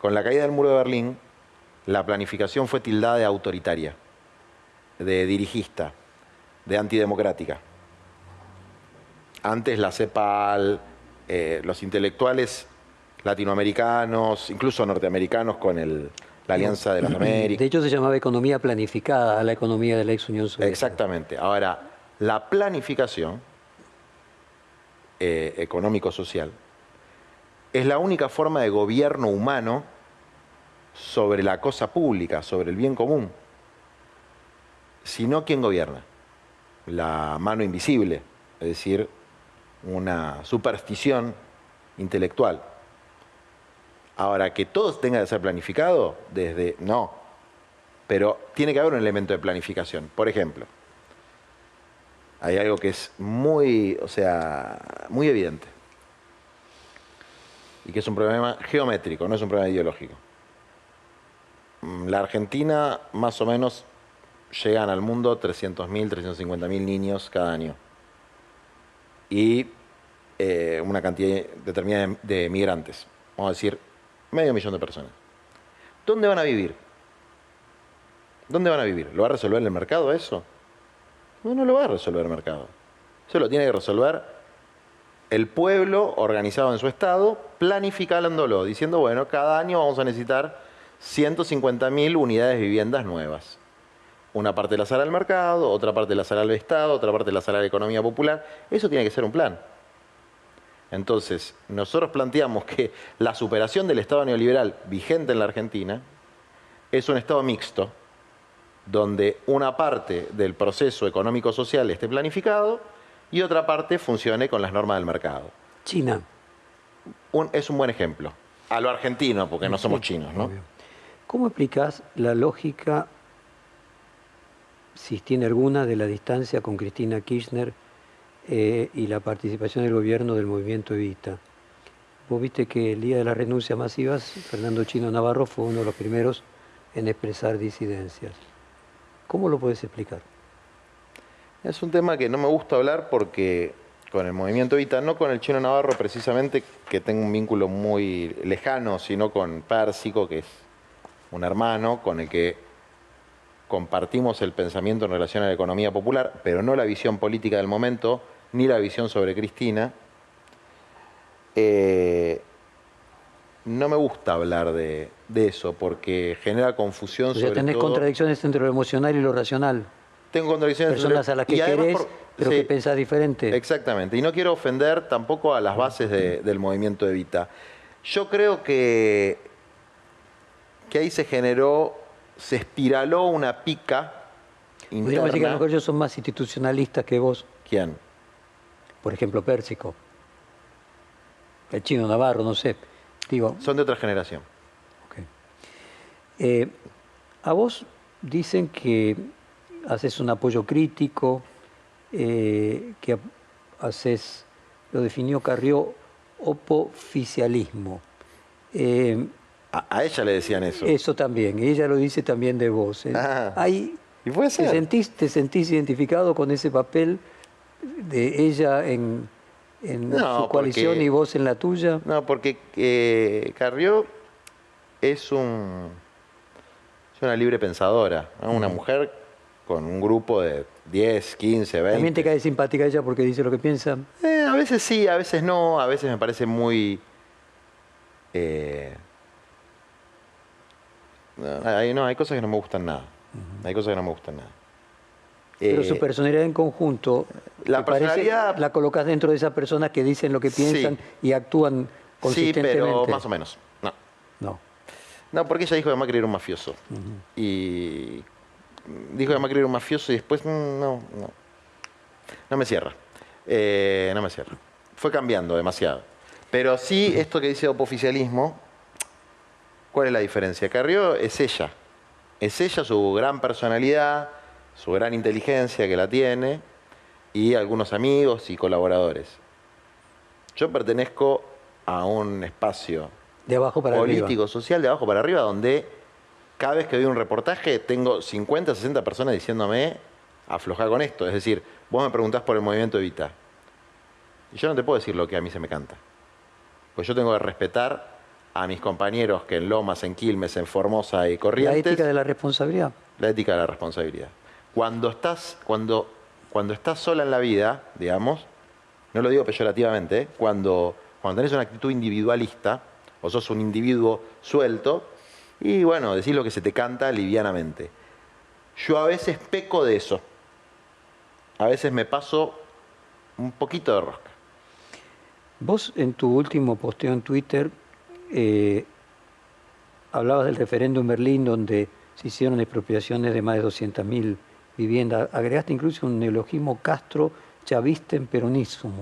Con la caída del muro de Berlín, la planificación fue tildada de autoritaria, de dirigista, de antidemocrática. Antes la CEPAL, los intelectuales latinoamericanos, incluso norteamericanos con la Alianza de las Américas. De hecho se llamaba economía planificada a la economía de la ex Unión Soviética. Exactamente. Ahora, la planificación económico-social es la única forma de gobierno humano sobre la cosa pública, sobre el bien común. Si no, ¿quién gobierna? La mano invisible, es decir, una superstición intelectual. Ahora, que todo tenga que ser planificado, no. Pero tiene que haber un elemento de planificación. Por ejemplo, hay algo que es muy evidente. Y que es un problema geométrico, no es un problema ideológico. La Argentina, más o menos, llegan al mundo 300.000, 350.000 niños cada año. Y una cantidad determinada de migrantes. Vamos a decir, 500.000 de personas. ¿Dónde van a vivir? ¿Dónde van a vivir? ¿Lo va a resolver el mercado eso? No lo va a resolver el mercado. Eso lo tiene que resolver el pueblo organizado en su estado, planificándolo, diciendo, bueno, cada año vamos a necesitar 150.000 unidades de viviendas nuevas. Una parte la sale al mercado, otra parte la sale al Estado, otra parte la sale a la economía popular. Eso tiene que ser un plan. Entonces, nosotros planteamos que la superación del Estado neoliberal vigente en la Argentina es un Estado mixto, donde una parte del proceso económico-social esté planificado y otra parte funcione con las normas del mercado. China. Es un buen ejemplo. A lo argentino, porque no somos chinos, ¿no? Obvio. ¿Cómo explicás la lógica, si tiene alguna, de la distancia con Cristina Kirchner y la participación del gobierno del movimiento Evita? Vos viste que el día de las renuncias masivas, Fernando Chino Navarro fue uno de los primeros en expresar disidencias. ¿Cómo lo puedes explicar? Es un tema que no me gusta hablar porque con el movimiento Evita, no con el Chino Navarro precisamente, que tengo un vínculo muy lejano, sino con Pérsico, que es un hermano con el que compartimos el pensamiento en relación a la economía popular, pero no la visión política del momento, ni la visión sobre Cristina. No me gusta hablar de eso porque genera confusión. O sea, tenés contradicciones entre lo emocional y lo racional. Tengo contradicciones. Personas a las que querés, pero que pensás diferente. Exactamente. Y no quiero ofender tampoco a las bases del movimiento Evita. Yo creo que ahí se espiraló una pica interna. Podríamos decir que a lo mejor ellos son más institucionalistas que vos. ¿Quién? Por ejemplo, Pérsico. El Chino Navarro, no sé. Digo, son de otra generación. Okay. A vos dicen que haces un apoyo crítico, que haces, lo definió Carrió, opoficialismo. A ella le decían eso. Eso también, ella lo dice también de vos. ¿Y puede ser? ¿Te sentís identificado con ese papel de ella en su coalición y vos en la tuya? No, porque Carrió es una libre pensadora, ¿no? Una mujer con un grupo de 10, 15, 20. ¿También te cae simpática ella porque dice lo que piensa? A veces sí, a veces no, a veces me parece muy... hay cosas que no me gustan nada. Hay cosas que no me gustan nada. Pero su personalidad en conjunto, la personalidad la colocas dentro de esas personas que dicen lo que piensan y actúan consistentemente. Sí, pero más o menos. No, porque ella dijo que Macri era un mafioso. Y dijo que Macri era un mafioso y después no me cierra. No me cierra. Fue cambiando demasiado. Pero sí, esto que dice opoficialismo, ¿cuál es la diferencia? Carrió es ella. Es ella, su gran personalidad, su gran inteligencia que la tiene, y algunos amigos y colaboradores. Yo pertenezco a un espacio De abajo para arriba. político, social, de abajo para arriba, donde cada vez que doy un reportaje tengo 50, 60 personas diciéndome, aflojá con esto. Es decir, vos me preguntás por el movimiento Evita. Y yo no te puedo decir lo que a mí se me canta. Pues yo tengo que respetar a mis compañeros que en Lomas, en Quilmes, en Formosa y Corrientes. La ética de la responsabilidad. La ética de la responsabilidad. Cuando estás sola en la vida, digamos, no lo digo peyorativamente, cuando tenés una actitud individualista, o sos un individuo suelto, y bueno, decís lo que se te canta livianamente. Yo a veces peco de eso. A veces me paso un poquito de rosca. Vos en tu último posteo en Twitter hablabas del referéndum en Berlín donde se hicieron expropiaciones de más de 200.000 viviendas. Agregaste incluso un neologismo Castro chavista en peronismo.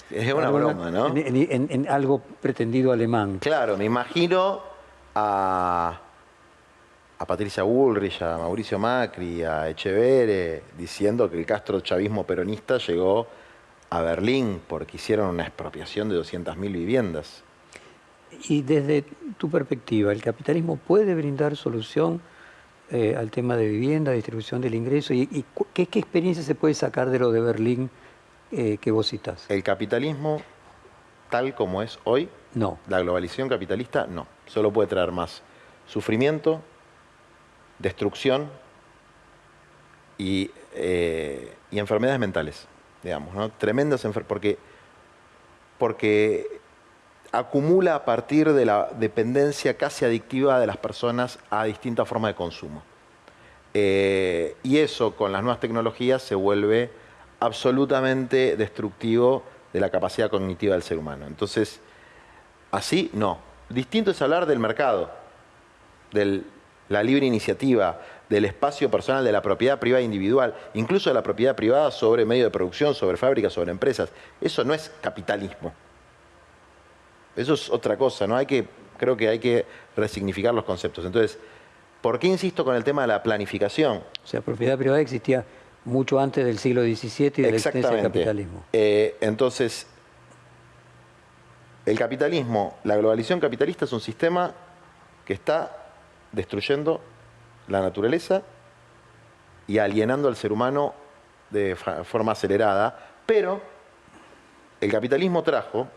Es una broma, ¿no? En algo pretendido alemán. Claro, me imagino a Patricia Bullrich, a Mauricio Macri, a Echeverre, diciendo que el Castro chavismo peronista llegó a Berlín porque hicieron una expropiación de 200.000 viviendas. Y desde tu perspectiva, ¿el capitalismo puede brindar solución al tema de vivienda, distribución del ingreso? ¿Y qué experiencia se puede sacar de lo de Berlín que vos citás? El capitalismo, tal como es hoy, No. la globalización capitalista, no. Solo puede traer más sufrimiento, destrucción y enfermedades mentales, digamos, ¿no? Tremendas enfermedades, porque acumula a partir de la dependencia casi adictiva de las personas a distintas formas de consumo. Y eso con las nuevas tecnologías se vuelve absolutamente destructivo de la capacidad cognitiva del ser humano. Entonces, así no. Distinto es hablar del mercado, de la libre iniciativa, del espacio personal, de la propiedad privada individual, incluso de la propiedad privada sobre medio de producción, sobre fábricas, sobre empresas. Eso no es capitalismo. Eso es otra cosa, ¿no? Creo que hay que resignificar los conceptos. Entonces, ¿por qué insisto con el tema de la planificación? O sea, propiedad privada existía mucho antes del siglo XVII y de la existencia del capitalismo. Entonces, el capitalismo, la globalización capitalista es un sistema que está destruyendo la naturaleza y alienando al ser humano de forma acelerada, pero el capitalismo trajo,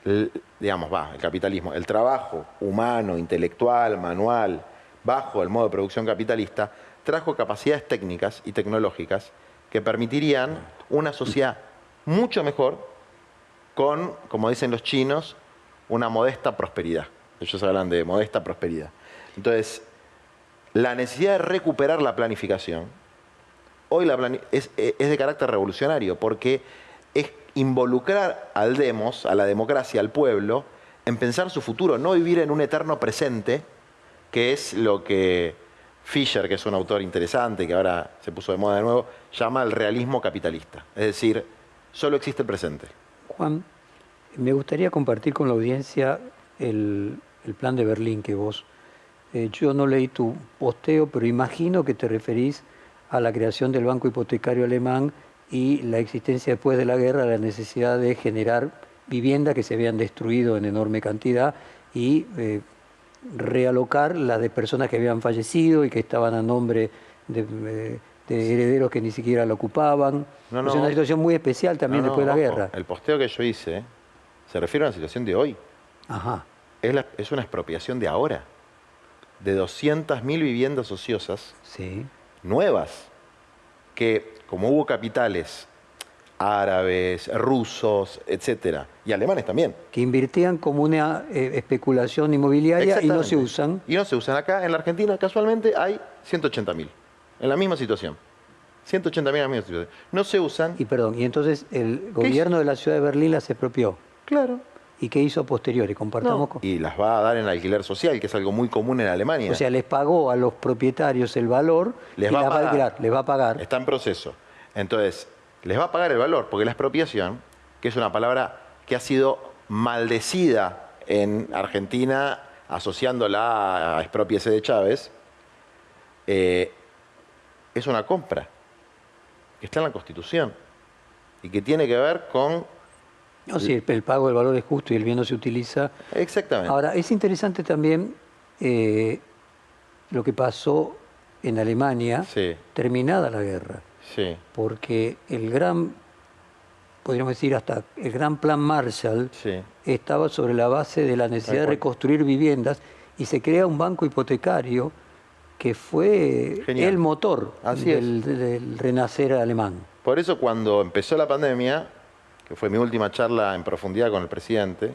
el capitalismo, el trabajo humano, intelectual, manual, bajo el modo de producción capitalista, trajo capacidades técnicas y tecnológicas que permitirían una sociedad mucho mejor con, como dicen los chinos, una modesta prosperidad. Ellos hablan de modesta prosperidad. Entonces, la necesidad de recuperar la planificación, hoy es de carácter revolucionario, porque es involucrar al demos, a la democracia, al pueblo, en pensar su futuro, no vivir en un eterno presente, que es lo que Fisher, que es un autor interesante, que ahora se puso de moda de nuevo, llama el realismo capitalista. Es decir, solo existe el presente. Juan, me gustaría compartir con la audiencia el plan de Berlín que vos... yo no leí tu posteo, pero imagino que te referís a la creación del Banco Hipotecario Alemán y la existencia después de la guerra, la necesidad de generar viviendas que se habían destruido en enorme cantidad y realocar las de personas que habían fallecido y que estaban a nombre de herederos que ni siquiera la ocupaban. Es una situación muy especial también después de la guerra. El posteo que yo hice se refiere a una situación de hoy. Ajá. Es una expropiación de ahora, de 200.000 viviendas ociosas, sí, nuevas, que como hubo capitales árabes, rusos, etcétera, y alemanes también. Que invirtían como una especulación inmobiliaria y no se usan. Y no se usan. Acá en la Argentina casualmente hay 180.000, en la misma situación. 180.000 en la misma situación. No se usan. Y perdón, y entonces el gobierno de la ciudad de Berlín las expropió. Claro. ¿Y qué hizo a posteriori? Compartamos con... Y las va a dar en alquiler social, que es algo muy común en Alemania. O sea, les pagó a los propietarios el valor y les va a alquilar, les va a pagar. Está en proceso. Entonces, les va a pagar el valor, porque la expropiación, que es una palabra que ha sido maldecida en Argentina, asociándola a expropiese de Chávez, es una compra que está en la Constitución y que tiene que ver con No, sí, el pago del valor es justo y el bien no se utiliza. Exactamente. Ahora, es interesante también lo que pasó en Alemania, Sí, terminada la guerra, sí, porque el gran, podríamos decir hasta el gran plan Marshall, sí, estaba sobre la base de la tal necesidad de cual. reconstruir viviendas y se crea un banco hipotecario que fue el Genial. motor Así es. del renacer alemán. Por eso cuando empezó la pandemia, que fue mi última charla en profundidad con el presidente,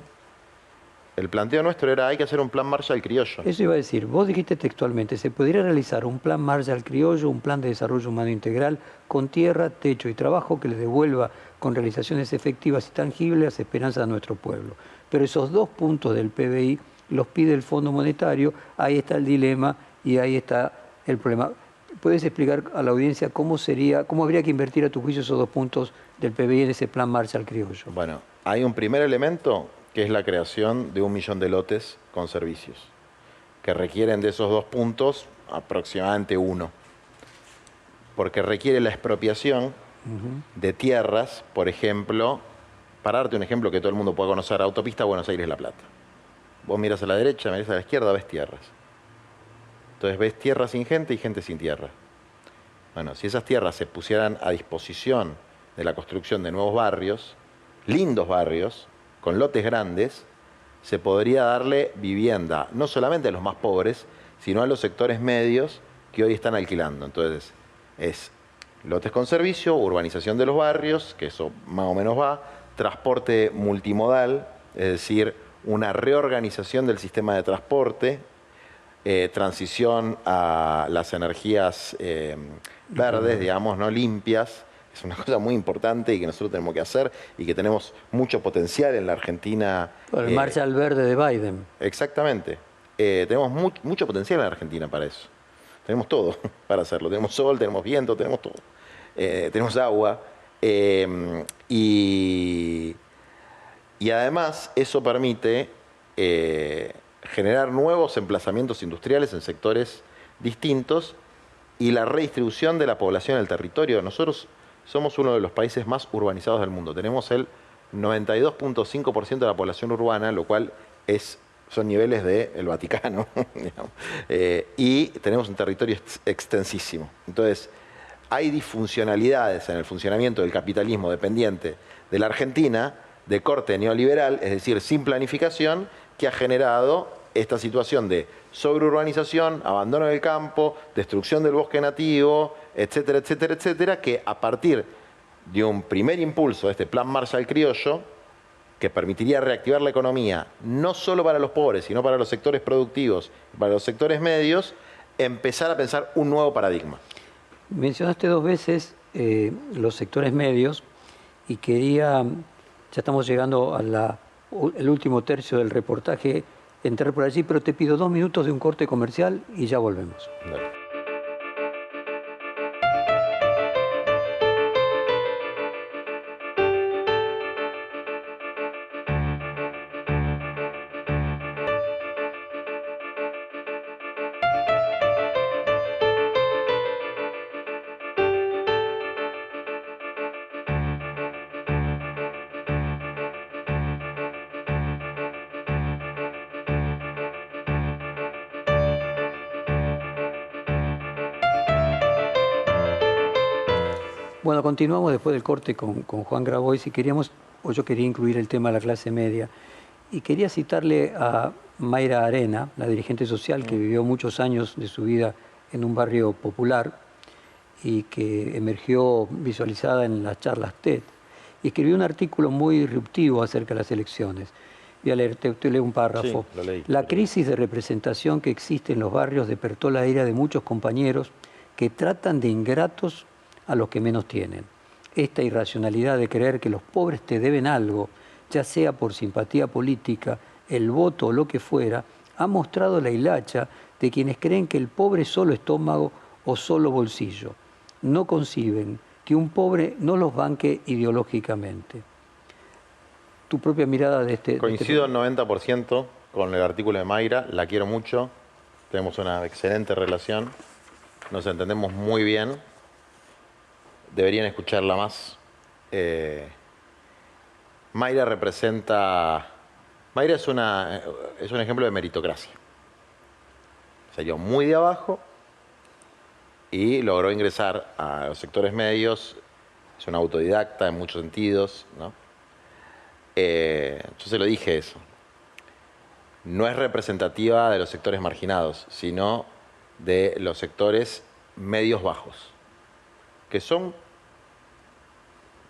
el planteo nuestro era hay que hacer un plan Marshall criollo. Eso iba a decir, vos dijiste textualmente, se podría realizar un plan Marshall criollo, un plan de desarrollo humano integral, con tierra, techo y trabajo que le devuelva con realizaciones efectivas y tangibles las esperanzas a nuestro pueblo. Pero esos dos puntos del PBI los pide el Fondo Monetario, ahí está el dilema y ahí está el problema. ¿Puedes explicar a la audiencia cómo sería, cómo habría que invertir a tu juicio esos dos puntos del PBI en ese plan Marshall criollo? Bueno, hay un primer elemento que es la creación de 1 millón de lotes con servicios, que requieren de esos 2 puntos aproximadamente 1, porque requiere la expropiación de tierras, por ejemplo, para darte un ejemplo que todo el mundo pueda conocer, autopista Buenos Aires-La Plata. Vos miras a la derecha, miras a la izquierda, ves tierras. Entonces ves tierra sin gente y gente sin tierra. Bueno, si esas tierras se pusieran a disposición de la construcción de nuevos barrios, lindos barrios, con lotes grandes, se podría darle vivienda, no solamente a los más pobres, sino a los sectores medios que hoy están alquilando. Entonces, es lotes con servicio, urbanización de los barrios, que eso más o menos va, transporte multimodal, es decir, una reorganización del sistema de transporte, transición a las energías verdes, digamos, no limpias. Es una cosa muy importante y que nosotros tenemos que hacer y que tenemos mucho potencial en la Argentina. Bueno, el Marshall Verde de Biden. Exactamente. Tenemos mucho potencial en la Argentina para eso. Tenemos todo para hacerlo. Tenemos sol, tenemos viento, tenemos todo. Tenemos agua. Y además eso permite generar nuevos emplazamientos industriales en sectores distintos y la redistribución de la población en el territorio. Nosotros somos uno de los países más urbanizados del mundo. Tenemos el 92.5% de la población urbana, lo cual son niveles del Vaticano, digamos. Y tenemos un territorio extensísimo. Entonces, hay disfuncionalidades en el funcionamiento del capitalismo dependiente de la Argentina, de corte neoliberal, es decir, sin planificación, que ha generado esta situación de sobreurbanización, abandono del campo, destrucción del bosque nativo, etcétera, etcétera, etcétera, que a partir de un primer impulso de este plan Marshall criollo, que permitiría reactivar la economía, no solo para los pobres, sino para los sectores productivos, para los sectores medios, empezar a pensar un nuevo paradigma. Mencionaste dos veces los sectores medios y quería, ya estamos llegando al último tercio del reportaje, entrar por allí, pero te pido 2 minutos de un corte comercial y ya volvemos. Dale. Bueno, continuamos después del corte con Juan Grabois y queríamos, o yo quería incluir el tema de la clase media, y quería citarle a Mayra Arena, la dirigente social que vivió muchos años de su vida en un barrio popular y que emergió visualizada en las charlas TED, y escribió un artículo muy disruptivo acerca de las elecciones. Voy a leer, te leo un párrafo. Sí, lo leí. La crisis de representación que existe en los barrios despertó la ira de muchos compañeros que tratan de ingratos a los que menos tienen. Esta irracionalidad de creer que los pobres te deben algo, ya sea por simpatía política, el voto o lo que fuera, ha mostrado la hilacha de quienes creen que el pobre es solo estómago o solo bolsillo. No conciben que un pobre no los banque ideológicamente. Tu propia mirada de este... Coincido en 90% con el artículo de Mayra, la quiero mucho, tenemos una excelente relación, nos entendemos muy bien, deberían escucharla más. Mayra representa... Mayra es un ejemplo de meritocracia. Salió muy de abajo y logró ingresar a los sectores medios. Es una autodidacta en muchos sentidos, ¿no? Yo se lo dije eso. No es representativa de los sectores marginados, sino de los sectores medios bajos, que son,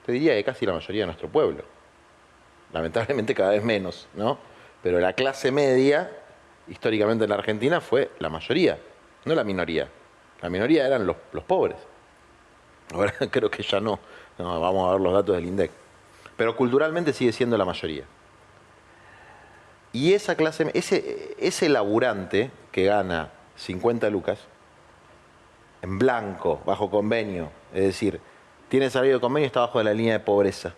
te diría que casi la mayoría de nuestro pueblo. Lamentablemente cada vez menos, ¿no? Pero la clase media, históricamente en la Argentina, fue la mayoría, no la minoría. La minoría eran los pobres. Ahora creo que ya no. No, vamos a ver los datos del INDEC. Pero culturalmente sigue siendo la mayoría. Y esa clase, ese laburante que gana 50 lucas, en blanco, bajo convenio, es decir, tiene salario de convenio y está bajo de la línea de pobreza.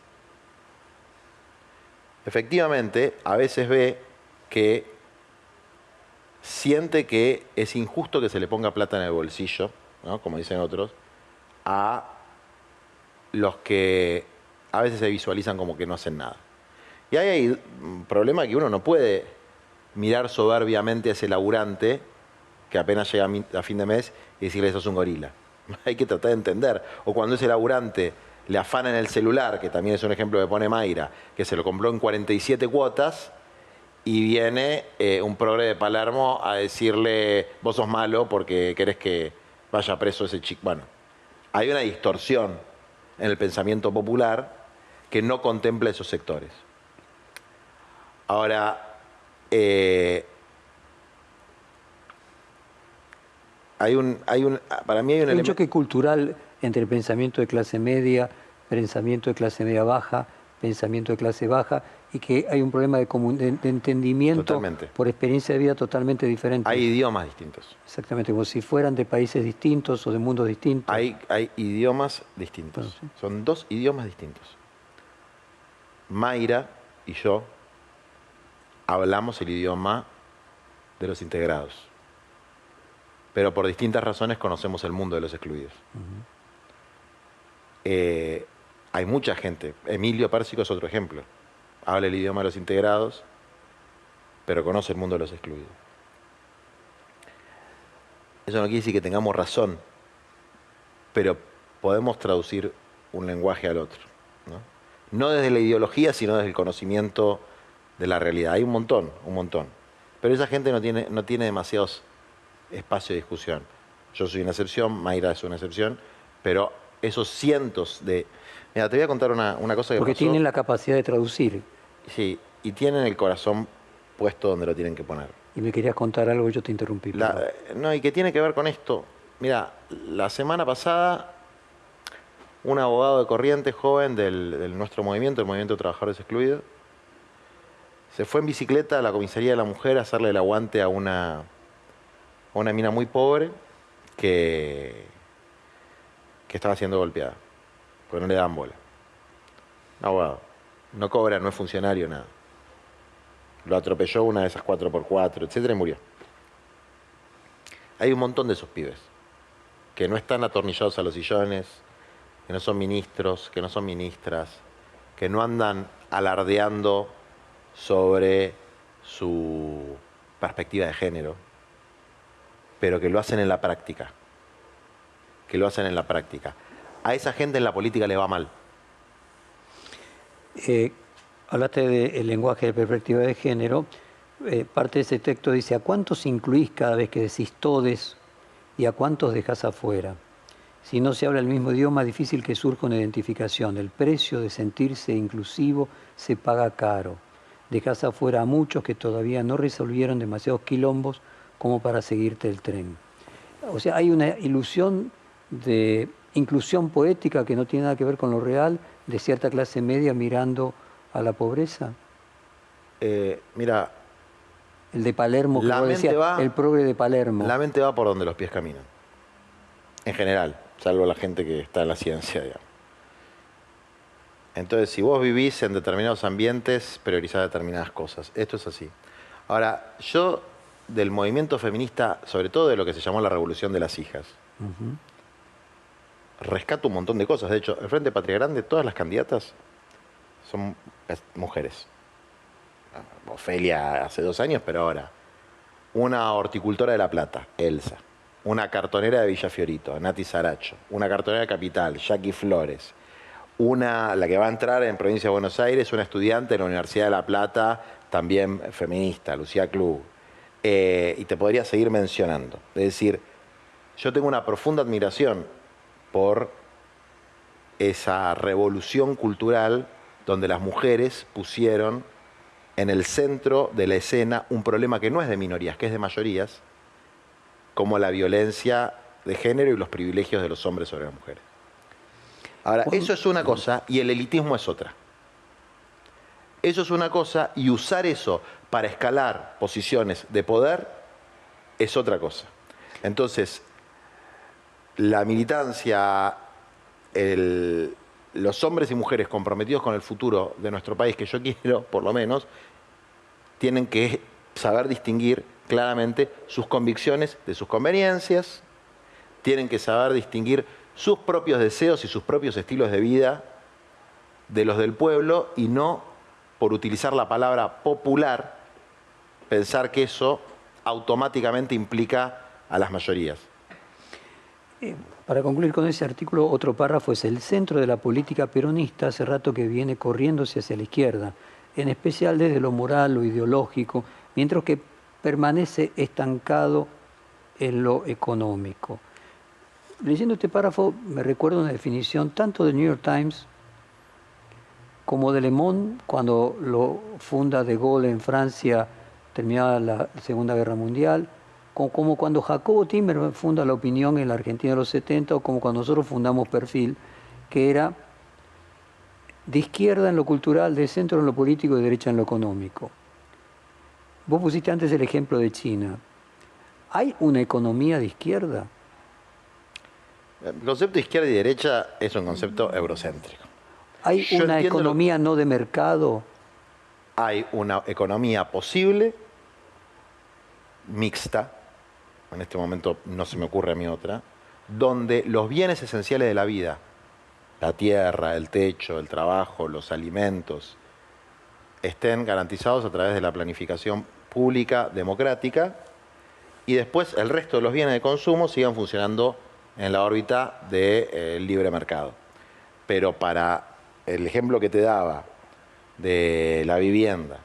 Efectivamente, a veces ve que siente que es injusto que se le ponga plata en el bolsillo, ¿no? Como dicen otros, a los que a veces se visualizan como que no hacen nada. Y ahí hay un problema que uno no puede mirar soberbiamente a ese laburante que apenas llega a fin de mes y decirle sos un gorila. Hay que tratar de entender. O cuando ese laburante le afanan el celular, que también es un ejemplo que pone Mayra, que se lo compró en 47 cuotas, y viene un progre de Palermo a decirle vos sos malo porque querés que vaya preso ese chico. Bueno, hay una distorsión en el pensamiento popular que no contempla esos sectores. Ahora, para mí hay un choque cultural entre el pensamiento de clase media, pensamiento de clase media baja, pensamiento de clase baja, y que hay un problema de entendimiento. Totalmente. Por experiencia de vida totalmente diferente. Hay idiomas distintos. Exactamente, como si fueran de países distintos o de mundos distintos. Hay idiomas distintos. Bueno, sí. Son dos idiomas distintos. Mayra y yo hablamos el idioma de los integrados, pero por distintas razones conocemos el mundo de los excluidos. Hay mucha gente, Emilio Pérsico es otro ejemplo, habla el idioma de los integrados, pero conoce el mundo de los excluidos. Eso no quiere decir que tengamos razón, pero podemos traducir un lenguaje al otro, ¿no? No desde la ideología, sino desde el conocimiento de la realidad. Hay un montón. Pero esa gente no tiene demasiados espacios de discusión. Yo soy una excepción, Mayra es una excepción, pero esos cientos de... Mira, te voy a contar una cosa que Porque pasó. tienen la capacidad de traducir. Sí, y tienen el corazón puesto donde lo tienen que poner. Y me querías contar algo y yo te interrumpí. No, y que tiene que ver con esto. Mira, la semana pasada, un abogado de Corrientes joven del nuestro movimiento, el Movimiento de Trabajadores Excluidos, se fue en bicicleta a la comisaría de la mujer a hacerle el aguante a una mina muy pobre que estaba siendo golpeada, porque no le daban bola. Un abogado. No cobra, no es funcionario, nada. Lo atropelló una de esas 4x4, etcétera, y murió. Hay un montón de esos pibes que no están atornillados a los sillones, que no son ministros, que no son ministras, que no andan alardeando sobre su perspectiva de género, pero que lo hacen en la práctica. A esa gente en la política le va mal. Hablaste del lenguaje de perspectiva de género. Parte de ese texto dice, ¿a cuántos incluís cada vez que decís todes y a cuántos dejás afuera? Si no se habla el mismo idioma, es difícil que surja una identificación. El precio de sentirse inclusivo se paga caro. Dejás afuera a muchos que todavía no resolvieron demasiados quilombos como para seguirte el tren. O sea, hay una ilusión de inclusión poética que no tiene nada que ver con lo real, de cierta clase media mirando a la pobreza. Mira, el de Palermo, que vos decías, el progre de Palermo. La mente va por donde los pies caminan. En general, salvo la gente que está en la ciencia, digamos. Entonces, si vos vivís en determinados ambientes, priorizás determinadas cosas. Esto es así. Ahora, yo del movimiento feminista, sobre todo de lo que se llamó la revolución de las hijas, rescato un montón de cosas. De hecho, el Frente Patria Grande, todas las candidatas son mujeres. Ofelia hace 2 años, pero ahora. Una horticultora de La Plata, Elsa. Una cartonera de Villa Fiorito, Nati Saracho. Una cartonera de Capital, Jackie Flores. La que va a entrar en Provincia de Buenos Aires, una estudiante de la Universidad de La Plata, también feminista, Lucía Klug. Y te podría seguir mencionando. Es decir, yo tengo una profunda admiración por esa revolución cultural donde las mujeres pusieron en el centro de la escena un problema que no es de minorías, que es de mayorías, como la violencia de género y los privilegios de los hombres sobre las mujeres. Ahora, eso es una cosa y el elitismo es otra. Eso es una cosa y usar eso para escalar posiciones de poder es otra cosa. Entonces, la militancia, los hombres y mujeres comprometidos con el futuro de nuestro país, que yo quiero, por lo menos, tienen que saber distinguir claramente sus convicciones de sus conveniencias, tienen que saber distinguir sus propios deseos y sus propios estilos de vida de los del pueblo y no, por utilizar la palabra popular, pensar que eso automáticamente implica a las mayorías. Para concluir con ese artículo, otro párrafo es: el centro de la política peronista hace rato que viene corriéndose hacia la izquierda, en especial desde lo moral, lo ideológico, mientras que permanece estancado en lo económico. Leyendo este párrafo me recuerdo una definición tanto del New York Times como de Le Monde, cuando lo funda De Gaulle en Francia, terminada la Segunda Guerra Mundial, como cuando Jacobo Timerman funda La Opinión en la Argentina de los 70, o como cuando nosotros fundamos Perfil, que era de izquierda en lo cultural, de centro en lo político y de derecha en lo económico. Vos pusiste antes el ejemplo de China. ¿Hay una economía de izquierda? El concepto de izquierda y derecha es un concepto eurocéntrico. ¿Hay una economía no de mercado? Hay una economía posible, mixta, en este momento no se me ocurre a mí otra, donde los bienes esenciales de la vida, la tierra, el techo, el trabajo, los alimentos, estén garantizados a través de la planificación pública, democrática, y después el resto de los bienes de consumo sigan funcionando en la órbita del libre mercado. Pero para el ejemplo que te daba de la vivienda,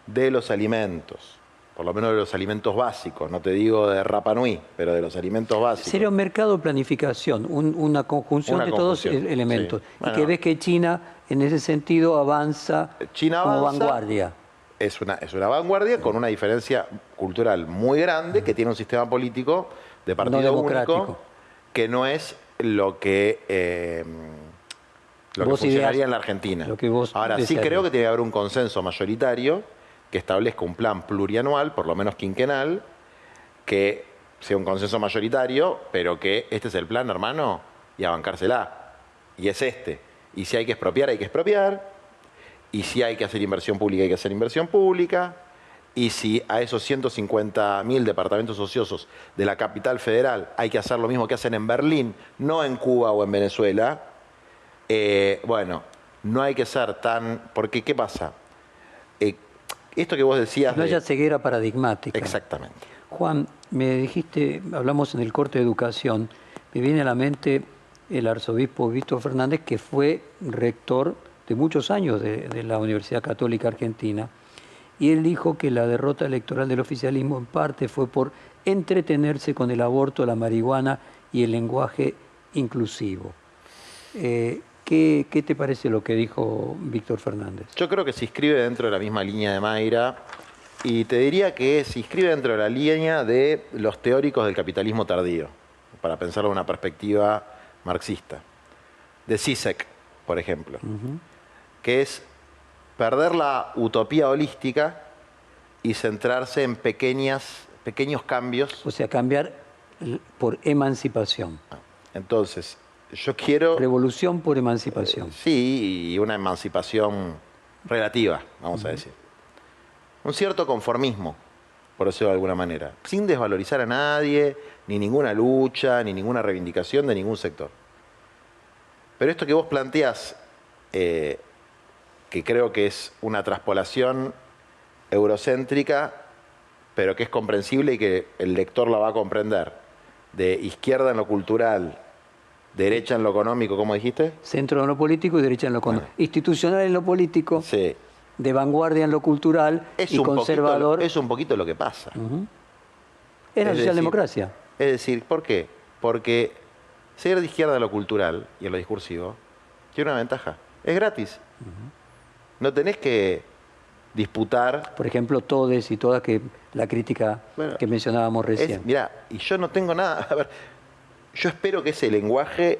de los alimentos, por lo menos de los alimentos básicos, no te digo de Rapa Nui, pero de los alimentos básicos. Sería un mercado de planificación, una conjunción de todos elementos. Sí. Bueno, y que ves que China, en ese sentido, avanza como vanguardia. Es una vanguardia con una diferencia cultural muy grande, que tiene un sistema político de partido único, que no es lo que funcionaría en la Argentina. Ahora, sí creo que tiene que haber un consenso mayoritario que establezca un plan plurianual, por lo menos quinquenal, que sea un consenso mayoritario, pero que este es el plan, hermano, y a bancársela. Y es este. Y si hay que expropiar, hay que expropiar. Y si hay que hacer inversión pública, hay que hacer inversión pública. Y si a esos 150.000 departamentos ociosos de la capital federal hay que hacer lo mismo que hacen en Berlín, no en Cuba o en Venezuela, bueno, no hay que ser tan... Porque, ¿qué pasa? Esto que vos decías... No haya ceguera paradigmática. Exactamente. Juan, me dijiste, hablamos en el corte de educación, me viene a la mente el arzobispo Víctor Fernández, que fue rector de muchos años de la Universidad Católica Argentina, y él dijo que la derrota electoral del oficialismo en parte fue por entretenerse con el aborto, la marihuana y el lenguaje inclusivo. ¿Qué te parece lo que dijo Víctor Fernández? Yo creo que se inscribe dentro de la misma línea de Mayra, y te diría que se inscribe dentro de la línea de los teóricos del capitalismo tardío, para pensarlo en una perspectiva marxista. De Zizek, por ejemplo, que es perder la utopía holística y centrarse en pequeños cambios. O sea, cambiar por emancipación. Entonces, yo quiero... Revolución por emancipación. Sí, y una emancipación relativa, vamos a decir. Un cierto conformismo, por decirlo de alguna manera, sin desvalorizar a nadie, ni ninguna lucha, ni ninguna reivindicación de ningún sector. Pero esto que vos planteás, que que creo que es una traspolación eurocéntrica, pero que es comprensible y que el lector la va a comprender, de izquierda en lo cultural, derecha en lo económico, ¿cómo dijiste? Centro en lo político y derecha en lo económico. Bueno. Institucional en lo político, Sí. de vanguardia en lo cultural y conservador. Es un poquito lo que pasa. Es la Es socialdemocracia. Es decir, ¿por qué? Porque ser de izquierda en lo cultural y en lo discursivo tiene una ventaja. Es gratis. No tenés que disputar. Por ejemplo, todes y todas que la crítica Bueno, que mencionábamos recién. Mirá, y yo no tengo nada. A ver, yo espero que ese lenguaje.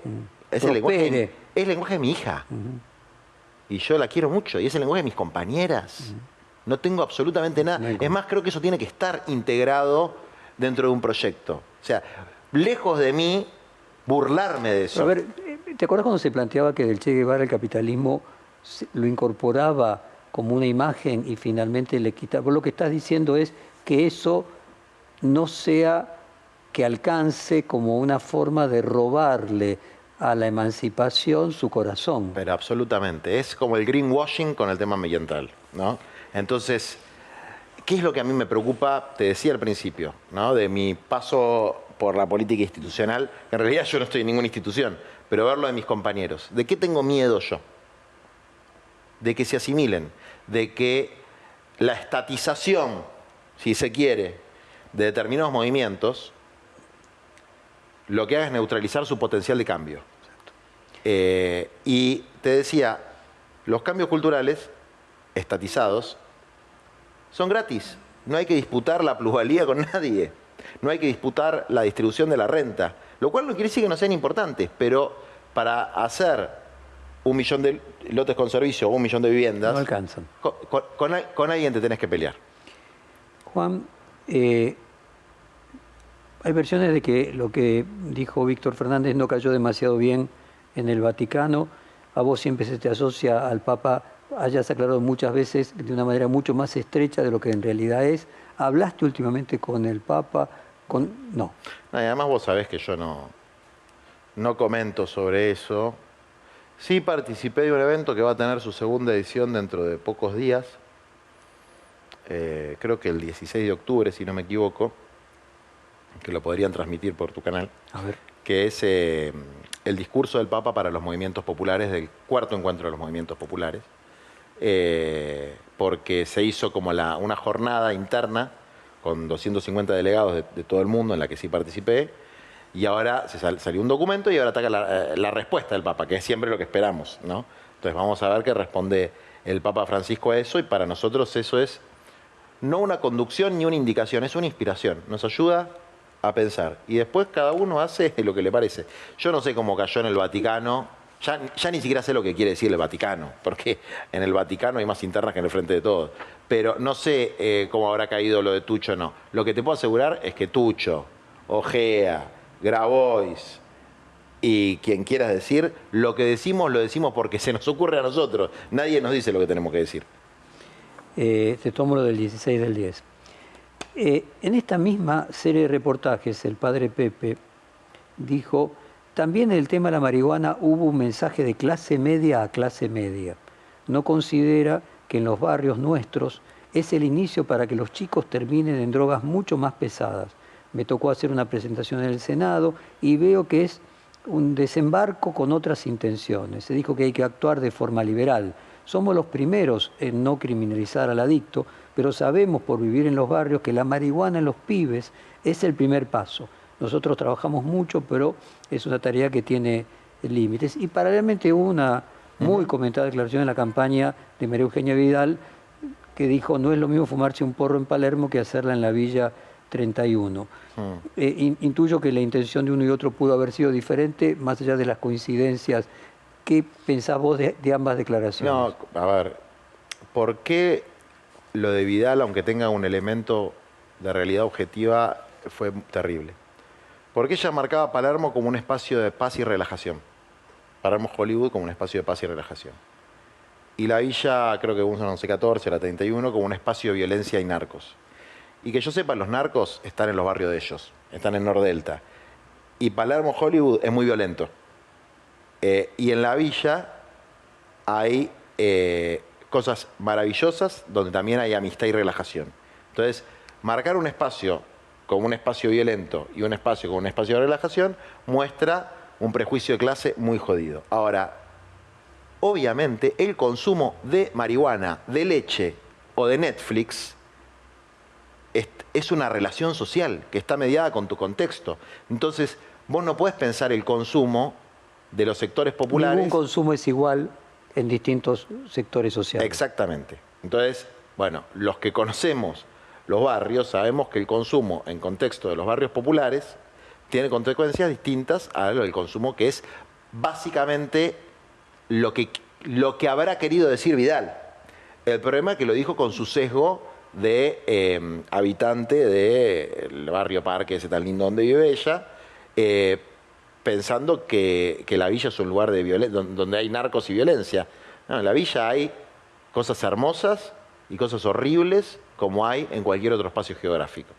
Prospere. Es el lenguaje de mi hija. Y yo la quiero mucho. Y es el lenguaje de mis compañeras. No tengo absolutamente nada. No hay Es más, creo que eso tiene que estar integrado dentro de un proyecto. O sea, lejos de mí burlarme de eso. Pero a ver, ¿te acuerdas cuando se planteaba que del Che Guevara el capitalismo lo incorporaba como una imagen y finalmente le quitaba? Vos lo que estás diciendo es que eso no sea que alcance como una forma de robarle a la emancipación su corazón. Pero absolutamente. Es como el greenwashing con el tema ambiental, ¿no? Entonces, ¿qué es lo que a mí me preocupa? Te decía al principio, ¿no? De mi paso por la política institucional. En realidad yo no estoy en ninguna institución, pero verlo de mis compañeros. ¿De qué tengo miedo yo? De que se asimilen, de que la estatización, si se quiere, de determinados movimientos, lo que haga es neutralizar su potencial de cambio. Y te decía, los cambios culturales estatizados son gratis. No hay que disputar la plusvalía con nadie. No hay que disputar la distribución de la renta. Lo cual no quiere decir que no sean importantes, pero para hacer 1 millón de lotes con servicio o 1 millón de viviendas, No alcanzan. Con alguien te tenés que pelear. Juan, hay versiones de que lo que dijo Víctor Fernández no cayó demasiado bien en el Vaticano. A vos siempre se te asocia al Papa, hayas aclarado muchas veces de una manera mucho más estrecha de lo que en realidad es. ¿Hablaste últimamente con el Papa? No. Y además vos sabés que yo no comento sobre eso. Sí participé de un evento que va a tener su segunda edición dentro de pocos días. Creo que el 16 de octubre, si no me equivoco, que lo podrían transmitir por tu canal, A ver. que es el discurso del Papa para los movimientos populares, del cuarto encuentro de los movimientos populares, porque se hizo como una jornada interna con 250 delegados de todo el mundo en la que sí participé, y ahora salió un documento y ahora ataca la respuesta del Papa, que es siempre lo que esperamos, ¿no? Entonces vamos a ver qué responde el Papa Francisco a eso, y para nosotros eso es no una conducción ni una indicación, es una inspiración. Nos ayuda a pensar. Y después cada uno hace lo que le parece. Yo no sé cómo cayó en el Vaticano. Ya ni siquiera sé lo que quiere decir el Vaticano, porque en el Vaticano hay más internas que en el frente de todos. Pero no sé cómo habrá caído lo de Tucho o no. Lo que te puedo asegurar es que Tucho, Ojea, Grabois y quien quieras decir, lo que decimos lo decimos porque se nos ocurre a nosotros. Nadie nos dice lo que tenemos que decir. Te tomo lo del 16 del 10. En esta misma serie de reportajes, el padre Pepe dijo, también en el tema de la marihuana hubo un mensaje de clase media a clase media. No considera que en los barrios nuestros es el inicio para que los chicos terminen en drogas mucho más pesadas. Me tocó hacer una presentación en el Senado y veo que es un desembarco con otras intenciones. Se dijo que hay que actuar de forma liberal. Somos los primeros en no criminalizar al adicto, pero sabemos por vivir en los barrios que la marihuana en los pibes es el primer paso. Nosotros trabajamos mucho, pero es una tarea que tiene límites. Y paralelamente hubo una muy comentada declaración en la campaña de María Eugenia Vidal que dijo, no es lo mismo fumarse un porro en Palermo que hacerla en la Villa 31. Intuyo que la intención de uno y otro pudo haber sido diferente, más allá de las coincidencias. ¿Qué pensás vos de ambas declaraciones? No, a ver, ¿por qué lo de Vidal, aunque tenga un elemento de realidad objetiva, fue terrible? Porque ella marcaba Palermo como un espacio de paz y relajación. Palermo Hollywood como un espacio de paz y relajación. Y la villa, creo que en 1114, la 31, como un espacio de violencia y narcos. Y que yo sepa, los narcos están en los barrios de ellos, están en Nordelta. Y Palermo Hollywood es muy violento. Y en la villa hay cosas maravillosas donde también hay amistad y relajación. Entonces, marcar un espacio como un espacio violento y un espacio como un espacio de relajación muestra un prejuicio de clase muy jodido. Ahora, obviamente, el consumo de marihuana, de leche o de Netflix es una relación social que está mediada con tu contexto. Entonces, vos no podés pensar el consumo de los sectores populares. Ningún consumo es igual en distintos sectores sociales. Exactamente. Entonces, bueno, los que conocemos los barrios sabemos que el consumo en contexto de los barrios populares tiene consecuencias distintas al consumo que es básicamente lo que habrá querido decir Vidal. El problema es que lo dijo con su sesgo de habitante del barrio Parque, ese tan lindo donde vive ella, pensando que la villa es un lugar de donde hay narcos y violencia. No, en la villa hay cosas hermosas y cosas horribles como hay en cualquier otro espacio geográfico.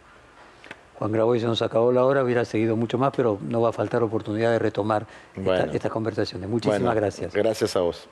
Juan Grabois, se nos acabó la hora, hubiera seguido mucho más, pero no va a faltar oportunidad de retomar estas conversaciones. Muchísimas gracias. Gracias a vos.